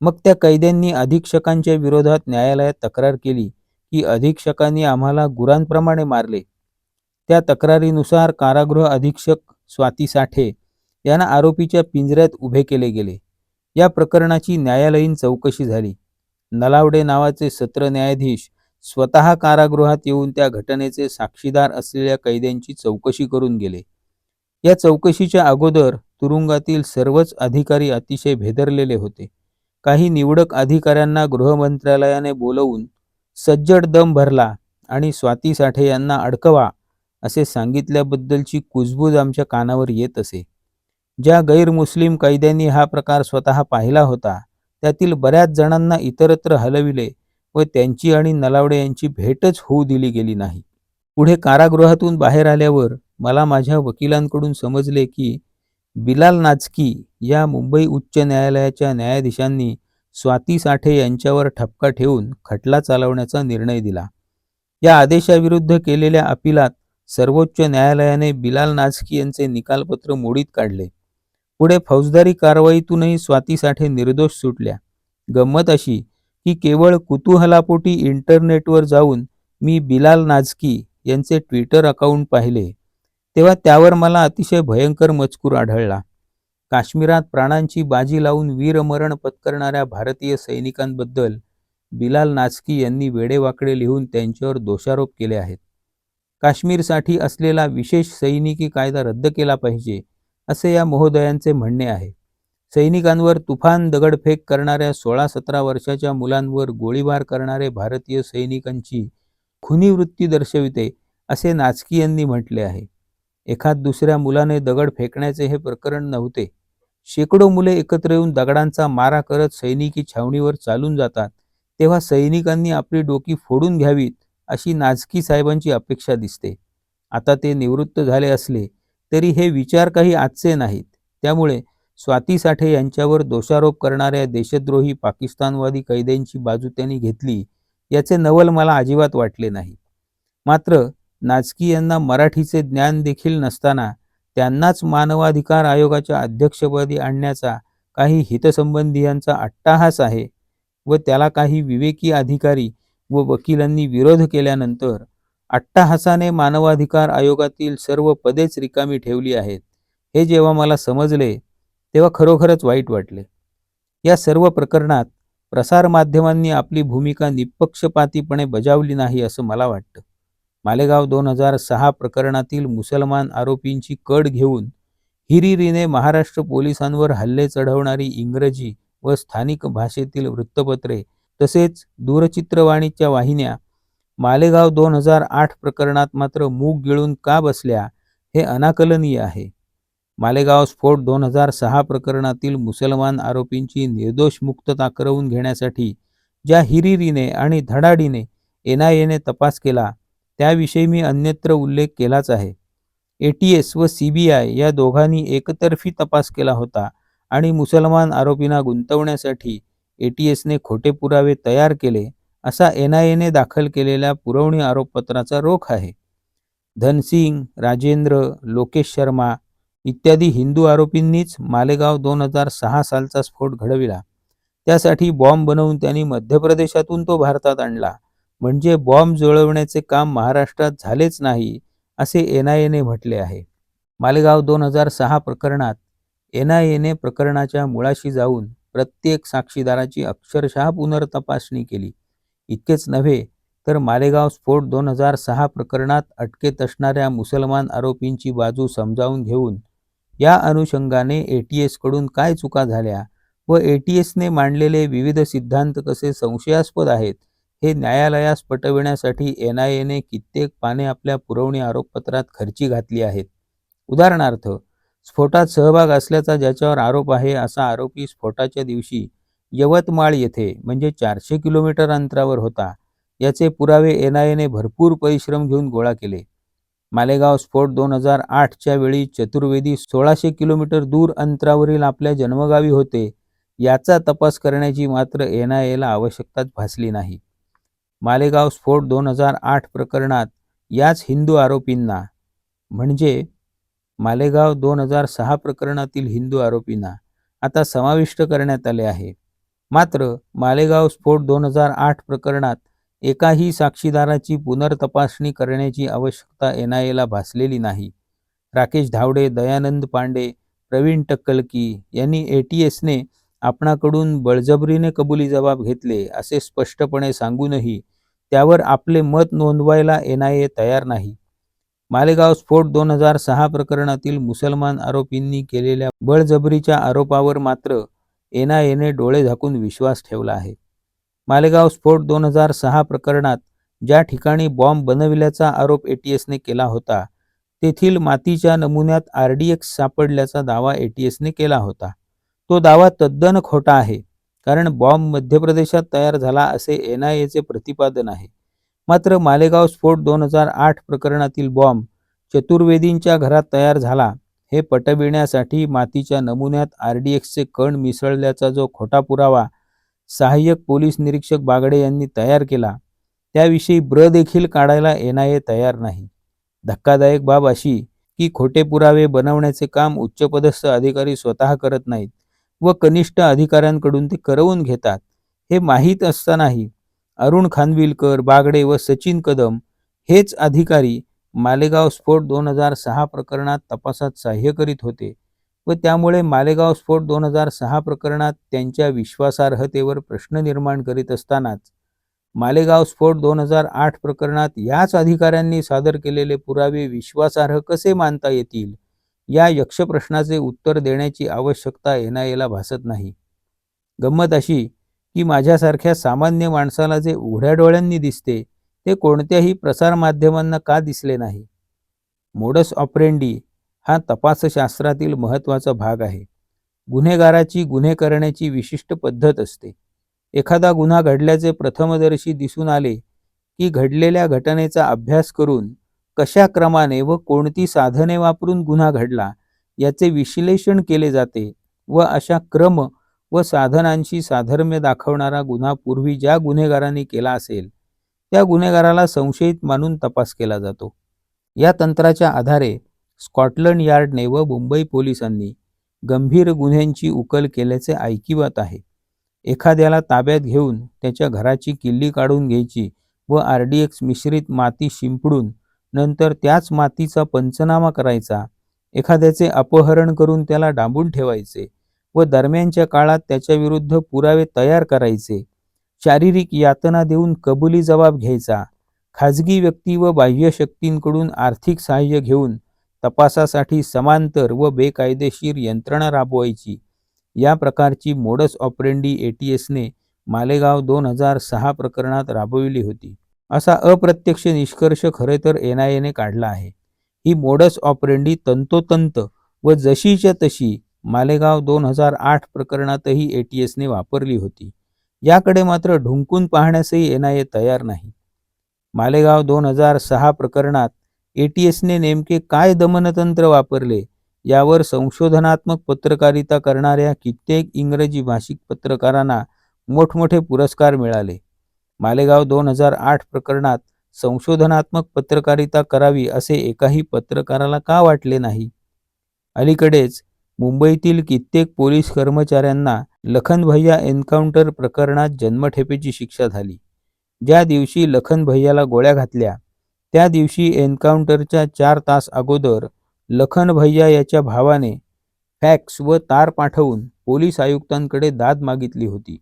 मग त्या कैद्यांनी अधीक्षकांच्या विरोधात न्यायालयात तक्रार केली की अधीक्षकांनी आम्हाला गुरांप्रमाणे मारले. त्या तक्रारीनुसार कारागृह अधीक्षक स्वाती साठे यांना आरोपीच्या पिंजऱ्यात उभे केले गेले. या प्रकरणाची न्यायालयीन चौकशी झाली. नलावडे नावाचे सत्र न्यायाधीश स्वतः कारागृहात येऊन त्या घटनेचे साक्षीदार असलेल्या कैद्यांची चौकशी करून गेले. या चौकशीच्या अगोदर तुरुंगातील सर्वच अधिकारी अतिशय भेदरलेले होते. काही निवडक अधिकाऱ्यांना गृहमंत्रालयाने बोलवून सज्जड दम भरला आणि स्वाती साठे यांना अडकवा असे सांगितल्याबद्दलची कुजबूज आमच्या कानावर येत असे. ज्या गैरमुस्लिम कैद्यांनी हा प्रकार स्वतः पाहिला होता त्यातील बऱ्याच जणांना इतरत्र हलविले व त्यांची आणि नलावडे यांची भेटच होऊ दिली गेली नाही. पुढे कारागृहातून बाहेर आल्यावर मला माझ्या वकिलांकडून समजले की बिलाल नाजकी या मुंबई उच्च न्यायालयाच्या न्यायाधीशांनी स्वाती साठे यांच्यावर ठपका ठेवून खटला चालवण्याचा निर्णय दिला. या आदेशाविरुद्ध केलेल्या अपिलात सर्वोच्च न्यायालयाने बिलाल नाझकी यांचे निकालपत्र मोडीत काढले. पुढे फौजदारी कारवाईतूनही स्वाती साठे निर्दोष सुटल्या. गंमत अशी की केवळ कुतूहलापोटी इंटरनेटवर जाऊन मी बिलाल नाझकी यांचे ट्विटर अकाउंट पाहिले, तेव्हा त्यावर मला अतिशय भयंकर मजकूर आढळला. काश्मीरात प्राणांची बाजी लावून वीरमरण पत्करणाऱ्या भारतीय सैनिकांबद्दल बिलाल नाझकी यांनी वेडेवाकडे लिहून त्यांच्यावर दोषारोप केले आहेत. काश्मीरसाठी असलेला विशेष सैनिकी कायदा रद्द केला पाहिजे, असे या महोदयांचे म्हणणे आहे. सैनिकांवर तुफान दगडफेक करणाऱ्या 16-17 वर्षाच्या मुलांवर गोळीबार करणारे भारतीय सैनिकांची खुनी वृत्ती दर्शविते, असे नाझकी यांनी म्हटले आहे. एखाद दुसऱ्या मुलाने दगड फेकण्याचे हे प्रकरण नव्हते. शेकडो मुले एकत्र येऊन दगडांचा मारा करत सैनिकी छावणीवर चालून जातात, तेव्हा सैनिकांनी आपली डोकी फोडून घ्यावीत, अशी नाझकी साहेबांची अपेक्षा दिसते. आता ते निवृत्त झाले असले तरी हे विचार काही आजचे नाहीत. त्यामुळे स्वाती साठे यांच्यावर दोषारोप करणाऱ्या देशद्रोही पाकिस्तानवादी कैद्यांची बाजू त्यांनी घेतली, याचे नवल मला अजिबात वाटले नाही. मात्र नाझकी यांना मराठीचे ज्ञान देखील नसताना त्यांनाच मानवाधिकार आयोगाच्या अध्यक्षपदी आणण्याचा काही हितसंबंधियांचा अट्टाहास आहे व त्याला काही विवेकी अधिकारी व वकिलांनी विरोध केल्यानंतर अट्टाहासाने मानवाधिकार आयोगातील सर्व पदेच रिकामी ठेवली आहेत, हे जेव्हा मला समजले तेव्हा खरोखरच वाईट वाटले. या सर्व प्रकरणात प्रसारमाध्यमांनी आपली भूमिका निपक्षपातीपणे बजावली नाही, असं मला वाटतं. मालेगाव 2006 प्रकरणातील मुसलमान आरोपींची कड घेऊन हिरिरीने महाराष्ट्र पोलिसांवर हल्ले चढवणारी इंग्रजी व स्थानिक भाषेतील वृत्तपत्रे तसेच दूरचित्रवाणीच्या वाहिन्या मालेगाव 2008 प्रकरणात मात्र मूग गिळून का बसल्या, हे अनाकलनीय आहे. मालेगाव स्फोट 2006 प्रकरणातील मुसलमान आरोपींची निर्दोष मुक्तता करवून घेण्यासाठी ज्या हिरिरीने आणि धडाडीने NIAने तपास केला, त्याविषयी मी अन्यत्र उल्लेख केलाच आहे. ATS व CBI या दोघांनी एकतर्फी तपास केला होता आणि मुसलमान आरोपींना गुंतवण्यासाठी ATSने खोटे पुरावे तयार केले, असा NIAने दाखल केलेल्या पुरवणी आरोपपत्राचा रोख आहे. धनसिंग, राजेंद्र, लोकेश शर्मा इत्यादी हिंदू आरोपींनीच मालेगाव 2006 सालचा स्फोट घडविला. त्यासाठी बॉम्ब बनवून त्यांनी मध्य प्रदेशातून तो भारतात आणला. म्हणजे बॉम्ब जुळवण्याचे काम महाराष्ट्रात झालेच नाही, असे NIAने म्हटले आहे. मालेगाव 2006 प्रकरणात NIAने प्रकरणाच्या मुळाशी जाऊन प्रत्येक साक्षीदाराची अक्षरशः पुनर्तपासणी केली. इतकेच नव्हे तर मालेगाव स्फोट 2006 प्रकरणात अटकेत असणाऱ्या मुसलमान आरोपींची बाजू समजावून घेऊन या अनुषंगाने ATS कडून काय चुका झाल्या व ATSने मांडलेले विविध सिद्धांत कसे संशयास्पद आहेत, हे न्यायालयास पटविण्यासाठी NIAने कित्येक पाने आपल्या पुरवणी आरोपपत्रात खर्ची घातली आहेत. उदाहरणार्थ, स्फोटात सहभाग असल्याचा ज्याच्यावर आरोप आहे असा आरोपी स्फोटाच्या दिवशी यवतमाळ येथे म्हणजे 400 किलोमीटर अंतरावर होता, याचे पुरावे NIAने भरपूर परिश्रम घेऊन गोळा केले. मालेगाव स्फोट 2008च्या वेळी चतुर्वेदी 1600 किलोमीटर दूर अंतरावरील आपल्या जन्मगावी होते, याचा तपास करण्याची मात्र NIAला आवश्यकताच भासली नाही. मालेगाव स्फोट 2008 प्रकरणात याच हिंदू आरोपींना म्हणजे मालेगाव 2006 प्रकरणातील हिंदू आरोपींना आता समाविष्ट करण्यात आले आहे. मात्र मालेगाव स्फोट 2008 प्रकरणात एकाही साक्षीदाराची पुनर्तपासणी करण्याची आवश्यकता NIAला भासलेली नाही. राकेश धावडे, दयानंद पांडे, प्रवीण टक्कलकी यांनी ATSने आपणाकडून बळजबरीने कबुली जबाब घेतले असे स्पष्टपणे सांगूनही त्यावर आपले मत नोंदवायला NIA तयार नाही. मालेगाव स्फोट 2006 प्रकरणातील मुसलमान आरोपींनी केलेल्या बळजबरीच्या आरोपावर मात्र NIAने डोळे झाकून विश्वास ठेवला आहे. मालेगाव स्फोट 2006 प्रकरणात ज्या ठिकाणी बॉम्ब बनविल्याचा आरोप ATSने केला होता, तेथील मातीच्या नमुन्यात RDX सापडल्याचा दावा ATSने केला होता. तो दावा तद्दन खोटा आहे, कारण बॉम्ब मध्य प्रदेशात तयार झाला असे NIAचे प्रतिपादन आहे. मात्र मालेगाव स्फोट 2008 प्रकरणातील बॉम्ब चतुर्वेदींच्या घरात तयार झाला हे पटविण्यासाठी मातीच्या नमुन्यात RDXचे कण मिसळल्याचा जो खोटा पुरावा सहाय्यक पोलीस निरीक्षक बागडे यांनी तयार केला, त्याविषयी ब्र देखील काढायला NIA तयार नाही. धक्कादायक बाब अशी की खोटे पुरावे बनवण्याचे काम उच्चपदस्थ अधिकारी स्वतः करत नाहीत व कनिष्ठ अधिकाऱ्यांकडून ते करवून घेतात. हे माहीत असतानाही अरुण खानविलकर, बागडे व सचिन कदम हेच अधिकारी मालेगाव स्फोट 2006 प्रकरणात तपासात सहाय्य करीत होते व त्यामुळे मालेगाव स्फोट 2006 प्रकरणात त्यांच्या विश्वासार्हतेवर प्रश्न निर्माण करीत असतानाच मालेगाव स्फोट 2008 प्रकरणात याच अधिकाऱ्यांनी सादर केलेले पुरावे विश्वासार्ह कसे मानता येतील, या यक्षप्रश्नाचे उत्तर देण्याची आवश्यकता NIAला भासत नाही. गंमत अशी की माझ्यासारख्या सामान्य माणसाला जे उघड्या डोळ्यांनी दिसते ते कोणत्याही प्रसारमाध्यमांना का दिसले नाही? मोडस ऑपरेंडी हा तपासशास्त्रातील महत्त्वाचा भाग आहे. गुन्हेगाराची गुन्हे करण्याची विशिष्ट पद्धत असते. एखादा गुन्हा घडल्याचे प्रथमदर्शी दिसून आले की घडलेल्या घटनेचा अभ्यास करून कशा क्रमाने व कोणती साधने वापरून गुन्हा घडला याचे विश्लेषण केले जाते व अशा क्रम व साधनांशी साधर्म्य दाखवणारा गुन्हा पूर्वी ज्या गुन्हेगाराने केला असेल त्या गुन्हेगाराला संशयित मानून तपास केला जातो. या तंत्राच्या आधारे स्कॉटलंड यार्डने व मुंबई पोलिसांनी गंभीर गुन्ह्यांची उकल केल्याचे ऐकिवात आहे. एखाद्याला ताब्यात घेऊन त्याच्या घराची किल्ली काढून घ्यायची व RDX मिश्रित माती शिंपडून नंतर त्याच मातीचा पंचनामा करायचा, एखाद्याचे अपहरण करून त्याला डांबून ठेवायचे व दरम्यानच्या काळात त्याच्याविरुद्ध पुरावे तयार करायचे, शारीरिक यातना देऊन कबुली जबाब घ्यायचा, खाजगी व्यक्ती व बाह्य शक्तींकडून आर्थिक सहाय्य घेऊन तपासासाठी समांतर व बेकायदेशीर यंत्रणा राबवायची, या प्रकारची मोडस ऑपरेंडी ATSने मालेगाव 2006 प्रकरणात राबविली होती. असा अप्रत्यक्ष निष्कर्ष खरे तर NIAने काढला आहे. ही मोडस ऑपरेंडी तंतोतंत व जशीच्या तशी मालेगाव 2008 प्रकरणातही ATSने वापरली होती. याकडे मात्र ढुंकून पाहण्यासही NIA तयार नाही. मालेगाव 2006 प्रकरणात ATSने नेमके काय दमनतंत्र वापरले यावर संशोधनात्मक पत्रकारिता करणाऱ्या कित्येक इंग्रजी भाषिक पत्रकारांना मोठमोठे पुरस्कार मिळाले. मालेगाव 2008 प्रकरणात संशोधनात्मक पत्रकारिता करावी असे एकाही पत्रकाराला का वाटले नाही? अलीकडेच मुंबईतील कित्येक पोलीस कर्मचाऱ्यांना लखन भैया एन्काउंटर प्रकरणात जन्मठेपेची शिक्षा झाली. ज्या दिवशी लखन भैयाला गोळ्या घातल्या त्या दिवशी एन्काउंटरच्या 4 तास अगोदर लखन भैया याच्या भावाने फॅक्स व तार पाठवून पोलीस आयुक्तांकडे दाद मागितली होती.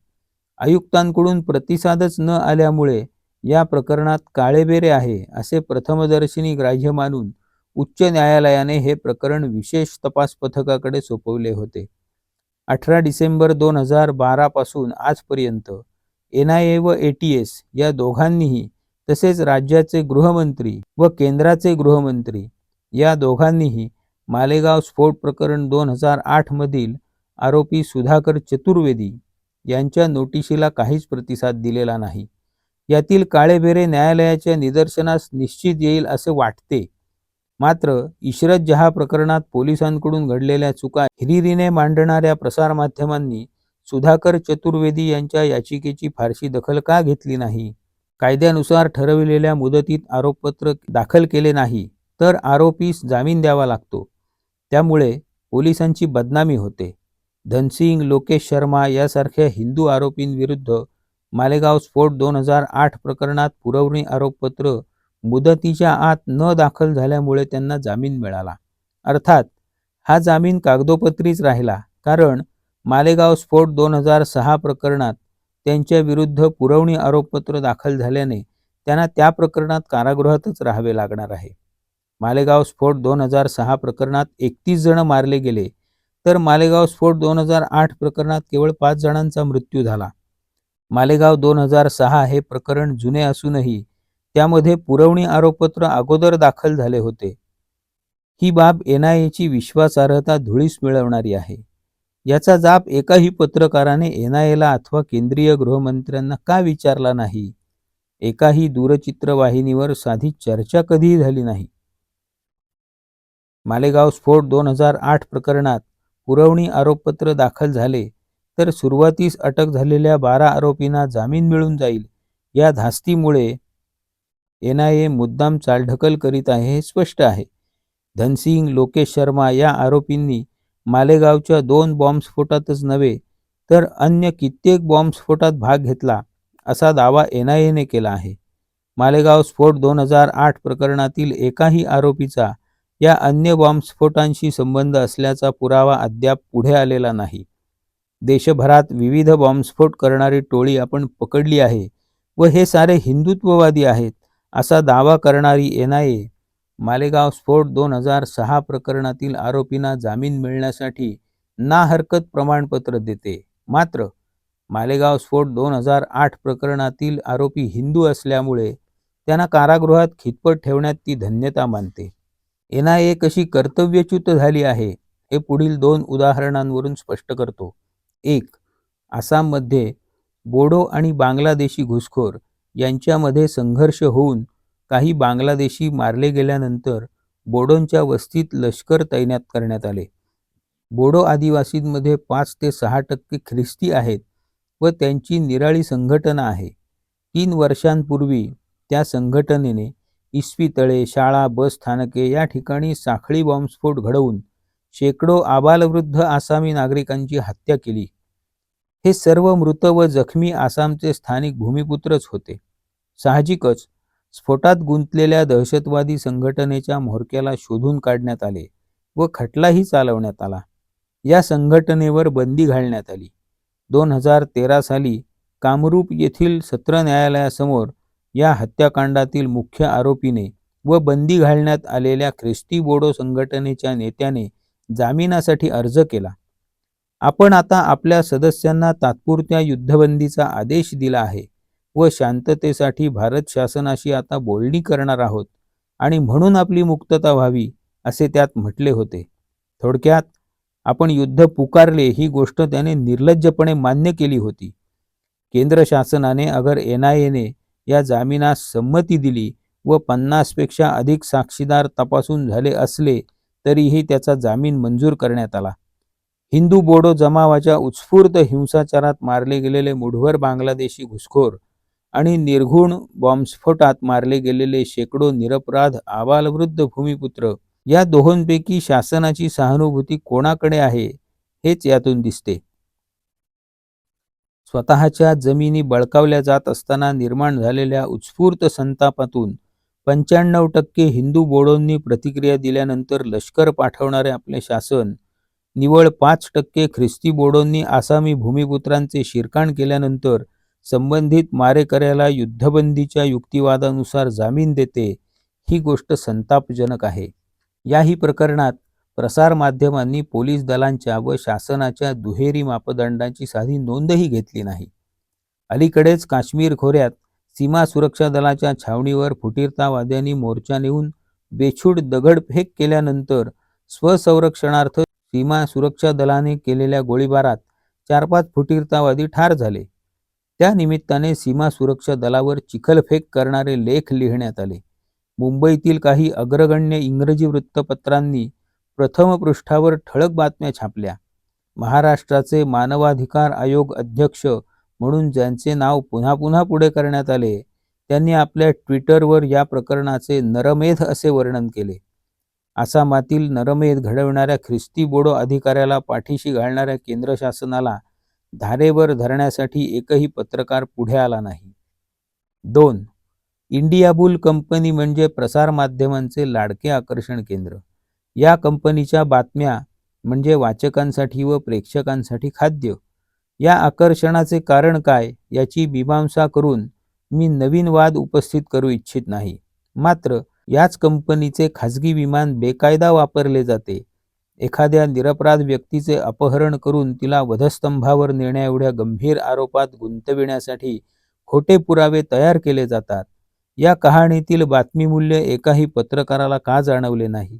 आयुक्तांकडून प्रतिसादच न आल्यामुळे या प्रकरणात काळेबेरे आहे असे प्रथमदर्शनी ग्राह्य मानून उच्च न्यायालयाने हे प्रकरण विशेष तपास पथकाकडे सोपवले होते. 18 डिसेंबर 2012 पासून आजपर्यंत NIA व ATS या दोघांनीही तसेच राज्याचे गृहमंत्री व केंद्राचे गृहमंत्री या दोघांनीही मालेगाव स्फोट प्रकरण 2008 मधील आरोपी सुधाकर चतुर्वेदी यांच्या नोटिशीला काहीच प्रतिसाद दिलेला नाही. यातील काळेबेरे न्यायालयाच्या निदर्शनास निश्चित येईल असे वाटते. मात्र इशरत जहा प्रकरणात पोलिसांकडून घडलेल्या चुका हिरिरीने मांडणाऱ्या प्रसारमाध्यमांनी सुधाकर चतुर्वेदी यांच्या याचिकेची फारशी दखल का घेतली नाही? कायद्यानुसार ठरविलेल्या मुदतीत आरोपपत्र दाखल केले नाही तर आरोपीस जामीन द्यावा लागतो. त्यामुळे पोलिसांची बदनामी होते. धनसिंग, लोकेश शर्मा यासारख्या हिंदू आरोपींविरुद्ध मालेगाव स्फोट 2008 प्रकरणात पुरवणी आरोपपत्र मुदतीच्या आत न दाखल झाल्यामुळे त्यांना जामीन मिळाला. अर्थात हा जामीन कागदोपत्रीच राहिला, कारण मालेगाव स्फोट 2006 प्रकरणात त्यांच्या विरुद्ध पुरवणी आरोपपत्र दाखल झाल्याने त्यांना त्या प्रकरणात कारागृहातच राहावे लागणार आहे. मालेगाव स्फोट 2006 प्रकरणात 31 जण मारले गेले तर मालेगाव स्फोट 2008 प्रकरणात केवळ 5 जणांचा मृत्यू झाला. मालेगाव 2006 हे प्रकरण जुने असूनही त्यामध्ये पुरवणी आरोपपत्र अगोदर दाखल झाले होते. ही बाब NIAची विश्वासार्हता धुळीस मिळवणारी आहे. याचा जाब एकाही पत्रकाराने NIAला अथवा केंद्रीय गृहमंत्र्यांना का विचारला नाही? एकाही दूरचित्रवाहिनीवर साधी चर्चा कधीही झाली नाही. मालेगाव स्फोट 2008 प्रकरणात पुरवणी आरोपपत्र दाखल झाले तर सुरुवातीस अटक झालेल्या 12 आरोपींना जामीन मिळून जाईल या धास्तीमुळे NIA मुद्दाम चालढकल करीत आहे हे स्पष्ट आहे. धनसिंग, लोकेश शर्मा या आरोपींनी मालेगावच्या 2 बॉम्बस्फोटातच नव्हे तर अन्य कित्येक बॉम्बस्फोटात भाग घेतला असा दावा NIAने केला आहे. मालेगाव स्फोट 2008 प्रकरणातील एकाही आरोपीचा या अन्य बॉम्बस्फोटांशी संबंध असल्याचा पुरावा अद्याप पुढे आलेला नाही. देशभरात विविध बॉम्बस्फोट करणारी टोळी आपण पकडली आहे व हे सारे हिंदुत्ववादी आहेत असा दावा करणारी NIA मालेगाव स्फोट 2006 प्रकरणातील आरोपींना जामीन मिळण्यासाठी ना हरकत प्रमाणपत्र देते. मात्र मालेगाव स्फोट 2008 प्रकरणातील आरोपी हिंदू असल्यामुळे त्यांना कारागृहात खितपत ठेवण्यात ती धन्यता मानते. NIA कशी कर्तव्यच्युत झाली आहे हे पुढील 2 उदाहरणांवरून स्पष्ट करतो. 1. आसाममध्ये बोडो आणि बांगलादेशी घुसखोर यांच्यामध्ये संघर्ष होऊन काही बांगलादेशी मारले गेल्यानंतर बोडोंच्या वस्तीत लष्कर तैनात करण्यात आले. बोडो आदिवासींमध्ये 5 ते 6% ख्रिस्ती आहेत व त्यांची निराळी संघटना आहे. 3 वर्षांपूर्वी त्या संघटनेने इस्पितळे, शाळा, बस स्थानके या ठिकाणी साखळी बॉम्बस्फोट घडवून शेकडो आबालवृद्ध आसामी नागरिकांची हत्या केली. हे सर्व मृत व जखमी आसामचे स्थानिक भूमिपुत्रच होते. साहजिकच स्फोटात गुंतलेल्या दहशतवादी संघटनेच्या म्होरक्याला शोधून काढण्यात आले व खटलाही चालवण्यात आला. या संघटनेवर बंदी घालण्यात आली. 2013 साली कामरूप येथील सत्र न्यायालयासमोर या हत्याकांडातील मुख्य आरोपीने व बंदी घालण्यात आलेल्या ख्रिस्ती बोडो संघटनेच्या नेत्याने जामिनासाठी अर्ज केला. आपण आता आपल्या सदस्यांना तात्पुरत्या युद्धबंदीचा आदेश दिला आहे व शांततेसाठी भारत शासनाशी आता बोलणी करणार आहोत आणि म्हणून आपली मुक्तता व्हावी असे त्यात म्हटले होते. थोडक्यात आपण युद्ध पुकारले ही गोष्ट त्याने निर्लज्जपणे मान्य केली होती. केंद्र शासनाने अगर NIAने या जामिनास संमती दिली व 50 पेक्षा अधिक साक्षीदार तपासून झाले असले तरीही त्याचा जामीन मंजूर करण्यात आला. हिंदू बोडो जमावाच्या उत्स्फूर्त हिंसाचारात मारले गेलेले मुठभर बांगलादेशी घुसखोर आणि निर्घृण बॉम्बस्फोटात मारले गेलेले शेकडो निरपराध आबालवृद्ध भूमिपुत्र या दोहोंपैकी शासनाची सहानुभूती कोणाकडे आहे हेच यातून दिसते. स्वतःच्या जमिनी बळकावल्या जात असताना निर्माण झालेल्या उत्स्फूर्त संतापातून 95% हिंदू बोडोंनी प्रतिक्रिया दिल्यानंतर लष्कर पाठवणारे आपले शासन निव्वळ 5% ख्रिस्ती बोडोंनी आसामी भूमिपुत्रांचे शिरकाण केल्यानंतर संबंधित मारेकऱ्याला युद्धबंदीच्या युक्तिवादानुसार जामीन देते. ही गोष्ट संतापजनक आहे. याही प्रकरणात प्रसारमाध्यमांनी पोलीस दलांच्या व शासनाच्या दुहेरी मापदंडांची साधी नोंदही घेतली नाही. अलीकडेच काश्मीर खोऱ्यात सीमा सुरक्षा दलाच्या छावणीवर फुटीरतावाद्यांनी मोर्चा नेऊन बेछूट दगडफेक केल्यानंतर स्वसंरक्षणार्थ सीमा सुरक्षा दलाने केलेल्या गोळीबारात 4-5 फुटीरतावादी ठार झाले. त्या निमित्ताने सीमा सुरक्षा दलावर चिखलफेक करणारे लेख लिहिण्यात आले. मुंबईतील काही अग्रगण्य इंग्रजी वृत्तपत्रांनी प्रथम पृष्ठावर ठळक बातम्या छापल्या. महाराष्ट्राचे मानवाधिकार आयोग अध्यक्ष म्हणून ज्यांचे नाव पुन्हा पुन्हा पुढे करण्यात आले त्यांनी आपल्या ट्विटरवर या प्रकरणाचे नरमेध असे वर्णन केले. आसामातील नरमेध घडवणाऱ्या ख्रिस्ती बोडो अधिकाऱ्याला पाठीशी घालणाऱ्या केंद्र शासनाला धारेवर धरण्यासाठी एकही पत्रकार पुढे आला नाही. 2. इंडियाबुल कंपनी म्हणजे प्रसारमाध्यमांचे लाडके आकर्षण केंद्र. या कंपनीच्या बातम्या म्हणजे वाचकांसाठी व प्रेक्षकांसाठी खाद्य. या आकर्षणाचे कारण काय याची मीमांसा करून मी नवीन वाद उपस्थित करू इच्छित नाही. मात्र याच कंपनीचे खाजगी विमान बेकायदा वापरले जाते. एखाद्या निरपराध व्यक्तीचे अपहरण करून तिला वधस्तंभावर नेण्याएवढ्या गंभीर आरोपात गुंतविण्यासाठी खोटे पुरावे तयार केले जातात. या कहाणीतील बातमीमूल्य एकाही पत्रकाराला का जाणवले नाही?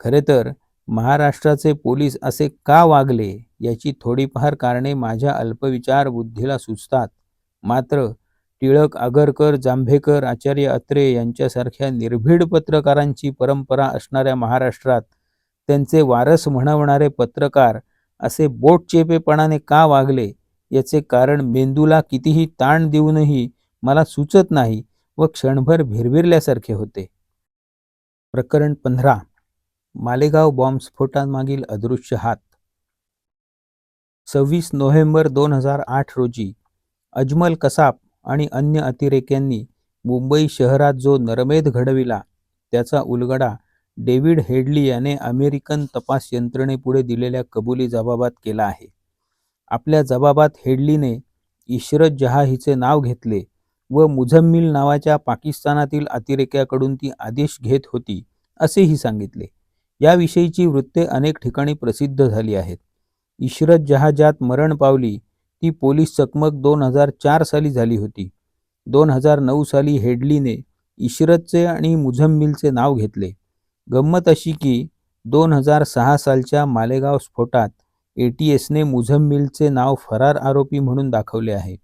खरे तर महाराष्ट्राचे पोलीस असे का वागले याची थोडीफार कारणे माझ्या अल्पविचार बुद्धीला सुचतात. मात्र टिळक, आगरकर, जांभेकर, आचार्य अत्रे यांच्यासारख्या निर्भीड पत्रकारांची परंपरा असणाऱ्या महाराष्ट्रात त्यांचे वारस म्हणवणारे पत्रकार असे बोटचेपेपणाने का वागले याचे कारण मेंदूला कितीही ताण देऊनही मला सुचत नाही व क्षणभर भिरभिरल्यासारखे होते. प्रकरण 15. मालेगाव बॉम्बस्फोटामागील अदृश्य हात. 26 नोव्हेंबर 2008 रोजी अजमल कसाब आणि अन्य अतिरेक्यांनी मुंबई शहरात जो नरमेध घडविला त्याचा उलगडा डेव्हिड हेडली याने अमेरिकन तपास यंत्रणेपुढे दिलेल्या कबुली जबाबात केला आहे. आपल्या जबाबात हेडलीने इशरत जहाँ हिचे नाव घेतले व मुझम्मिल नावाच्या पाकिस्तानातील अतिरेक्याकडून ती आदेश घेत होती असेही सांगितले. याविषयीची वृत्ते अनेक ठिकाणी प्रसिद्ध झाली आहेत. इशरत जहाँ ज्यात मरण पावली ती पोलीस चकमक 2004 साली झाली होती. 2009 साली हेडलीने इशरतचे आणि मुझम्मिलचे नाव घेतले. गंमत अशी की 2006 सालच्या मालेगाव स्फोटात ATSने मुझम्मिलचे नाव फरार आरोपी म्हणून दाखवले आहे.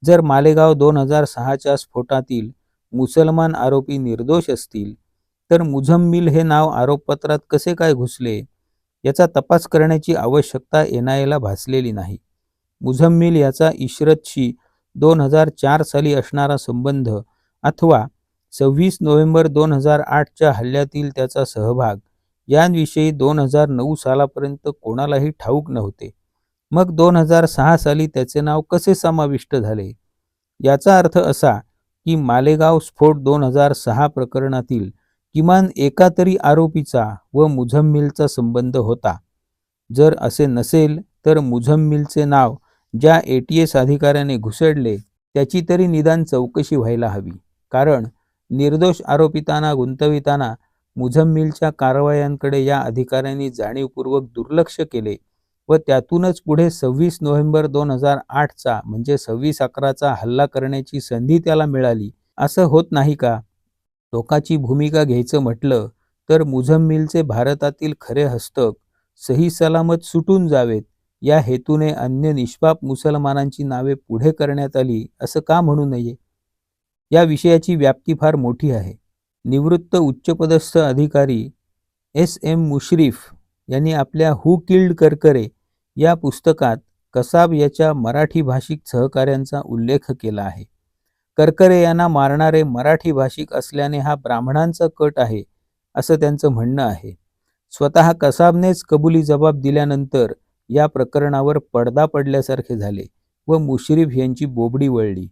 जर मालेगाव 2006च्या स्फोटातील मुसलमान आरोपी निर्दोष असतील तर मुझम्मिल हे नाव आरोपपत्रात कसे काय घुसले याचा तपास करण्याची आवश्यकता NIAला भासलेली नाही. मुझम्मिल याचा इशरतशी 2004 साली असणारा संबंध अथवा 26 नोव्हेंबर 2008च्या हल्ल्यातील त्याचा सहभाग यांविषयी 2009 सालापर्यंत कोणालाही ठाऊक नव्हते. मग 2006 साली त्याचे नाव कसे समाविष्ट झाले? याचा अर्थ असा की मालेगाव स्फोट 2006 प्रकरणातील किमान एका तरी आरोपीचा व मुझम्मिलचा संबंध होता. जर असे नसेल तर मुझम्मिलचे नाव ज्या ATS अधिकाऱ्याने घुसडले त्याची तरी निदान चौकशी व्हायला हवी. कारण निर्दोष आरोपितांना गुंतविताना मुझम्मिलच्या कारवायांकडे या अधिकाऱ्यांनी जाणीवपूर्वक दुर्लक्ष केले व त्यातूनच पुढे 26 नोव्हेंबर 2008चा म्हणजे 26/11चा हल्ला करण्याची संधी त्याला मिळाली असं होत नाही का? टोकाची भूमिका घ्यायचं म्हटलं तर मुझम्मिलचे भारतातील खरे हस्तक सही सलामत सुटून जावेत या हेतूने अन्य निष्पाप मुसलमानांची नावे पुढे करण्यात आली असं का म्हणू नये? या विषयाची व्याप्ती फार मोठी आहे. निवृत्त उच्चपदस्थ अधिकारी SM मुश्रीफ यांनी आपल्या हू किल्ड करकरे या पुस्तकात कसाब याच्या मराठी भाषिक सहकाऱ्यांचा उल्लेख केला आहे. करकरे यांना मारणारे मराठी भाषिक असल्याने हा ब्राह्मणांचा कट आहे असं त्यांचं म्हणणं आहे. स्वतः कसाबनेच कबुली जबाब दिल्यानंतर या प्रकरणावर पडदा पडल्यासारखे झाले व मुश्रीफ यांची बोबडी वळली.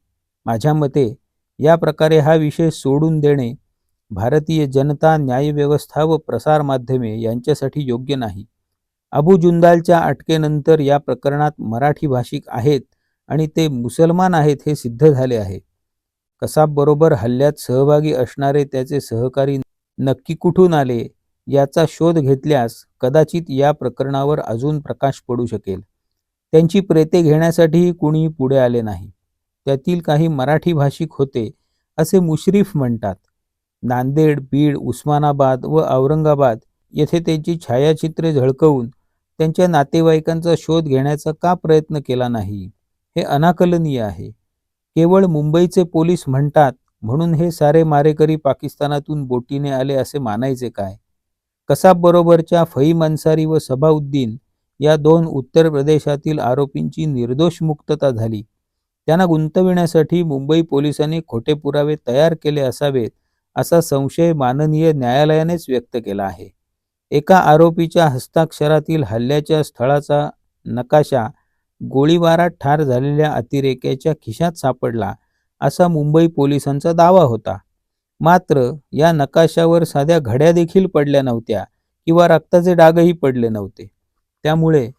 माझ्या मते या प्रकारे हा विषय सोडून देणे भारतीय जनता, न्यायव्यवस्था व प्रसारमाध्यमे यांच्यासाठी योग्य नाही. अबू जुंदालच्या अटकेनंतर या प्रकरणात मराठी भाषिक आहेत आणि ते मुसलमान आहेत हे सिद्ध झाले आहे. कसाबबरोबर हल्ल्यात सहभागी असणारे त्याचे सहकारी नक्की कुठून आले याचा शोध घेतल्यास कदाचित या प्रकरणावर अजून प्रकाश पडू शकेल. त्यांची प्रेते घेण्यासाठीही कुणी पुढे आले नाही. त्यातील काही मराठी भाषिक होते असे मुश्रीफ म्हणतात. नांदेड, बीड, उस्मानाबाद व औरंगाबाद येथे त्यांची छायाचित्रे झळकवून त्यांच्या नातेवाईकांचा शोध घेण्याचा का प्रयत्न केला नाही? हे अनाकलनीय आहे. केवळ मुंबईचे पोलीस म्हणतात म्हणून हे सारे मारेकरी पाकिस्तानातून बोटीने आले असे मानायचे काय? कसाब बरोबरच्या फहीम अन्सारी व सबाउद्दीन या 2 उत्तर प्रदेशातील आरोपींची निर्दोष मुक्तता झाली. त्यांना गुंतविण्यासाठी मुंबई पोलिसांनी खोटे पुरावे तयार केले असावेत असा संशय माननीय न्यायालयानेच व्यक्त केला आहे. एका आरोपीच्या हस्ताक्षरातील हल्ल्याच्या स्थळाचा नकाशा गोळीबारात ठार झालेल्या अतिरेक्याच्या खिशात सापडला असा मुंबई पोलिसांचा दावा होता. मात्र या नकाशावर साध्या घड्या देखील पडल्या नव्हत्या किंवा रक्ताचे डागही पडले नव्हते. त्यामुळे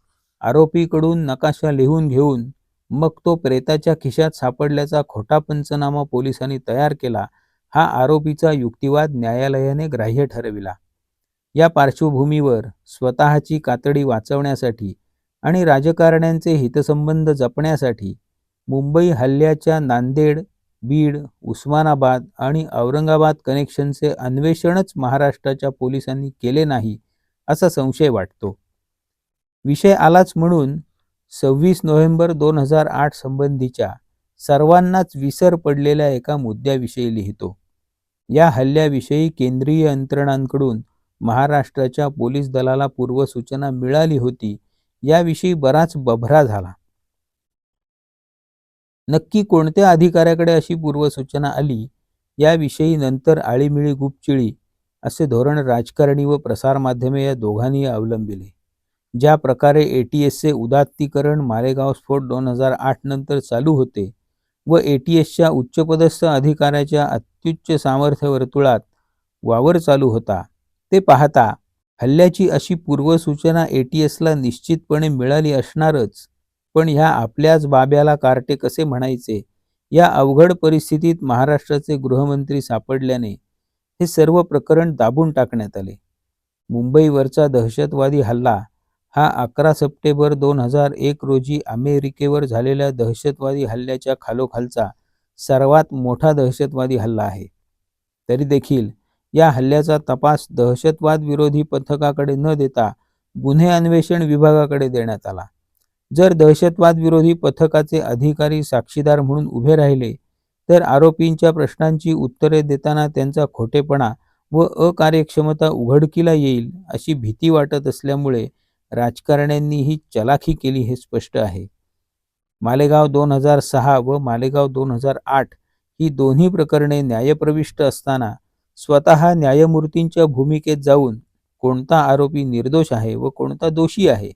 आरोपीकडून नकाशा लिहून घेऊन मग तो प्रेताच्या खिशात सापडल्याचा खोटा पंचनामा पोलिसांनी तयार केला हा आरोपीचा युक्तिवाद न्यायालयाने ग्राह्य ठरविला. या पार्श्वभूमीवर स्वतःची कातडी वाचवण्यासाठी आणि राजकारण्यांचे हितसंबंध जपण्यासाठी मुंबई हल्ल्याच्या नांदेड, बीड, उस्मानाबाद आणि औरंगाबाद कनेक्शनचे अन्वेषणच महाराष्ट्राच्या पोलिसांनी केले नाही असा संशय वाटतो. विषय आलाच म्हणून 26 नोव्हेंबर 2008 संबंधीच्या सर्वांनाच विसर पडलेल्या एका मुद्द्याविषयी लिहितो. या हल्ल्याविषयी केंद्रीय यंत्रणांकडून महाराष्ट्राच्या पोलीस दलाला पूर्वसूचना मिळाली होती याविषयी बराच बभरा झाला. नक्की कोणत्या अधिकाऱ्याकडे अशी पूर्वसूचना आली याविषयी नंतर आळीमिळी गुपचिळी असे धोरण राजकारणी व प्रसारमाध्यमे या दोघांनी अवलंबिले. ज्या प्रकारे ATSचे उदात्तीकरण मालेगाव स्फोट 2008 नंतर चालू होते व ATSच्या उच्चपदस्थ अधिकाऱ्याच्या अत्युच्च सामर्थ्य वर्तुळात वावर चालू होता, ते पाहता हल्ल्याची अशी पूर्वसूचना ATSला निश्चितपणे मिळाली असणारच. पण ह्या आपल्याच बाब्याला कार्टे कसे म्हणायचे, या अवघड परिस्थितीत महाराष्ट्राचे गृहमंत्री सापडल्याने हे सर्व प्रकरण दाबून टाकण्यात आले. मुंबईवरचा दहशतवादी हल्ला हा 11 सप्टेंबर 2001 रोजी अमेरिकेवर झालेल्या दहशतवादी हल्ल्याच्या खालोखालचा सर्वात मोठा दहशतवादी हल्ला आहे. तरी देखील या हल्ल्याचा तपास दहशतवाद विरोधी पथकाकडे न देता गुन्हे अन्वेषण विभागाकडे देण्यात आला. जर दहशतवाद विरोधी पथकाचे अधिकारी साक्षीदार म्हणून उभे राहिले तर आरोपींच्या प्रश्नांची उत्तरे देताना त्यांचा खोटेपणा व अकार्यक्षमता उघडकीला येईल अशी भीती वाटत असल्यामुळे राजकारण्यांनी ही चलाखी केली हे स्पष्ट आहे. मालेगाव 2006 व मालेगाव 2008 ही दोन्ही प्रकरणे न्यायप्रविष्ट असताना स्वतः न्यायमूर्तींच्या भूमिकेत जाऊन कोणता आरोपी निर्दोष आहे व कोणता दोषी आहे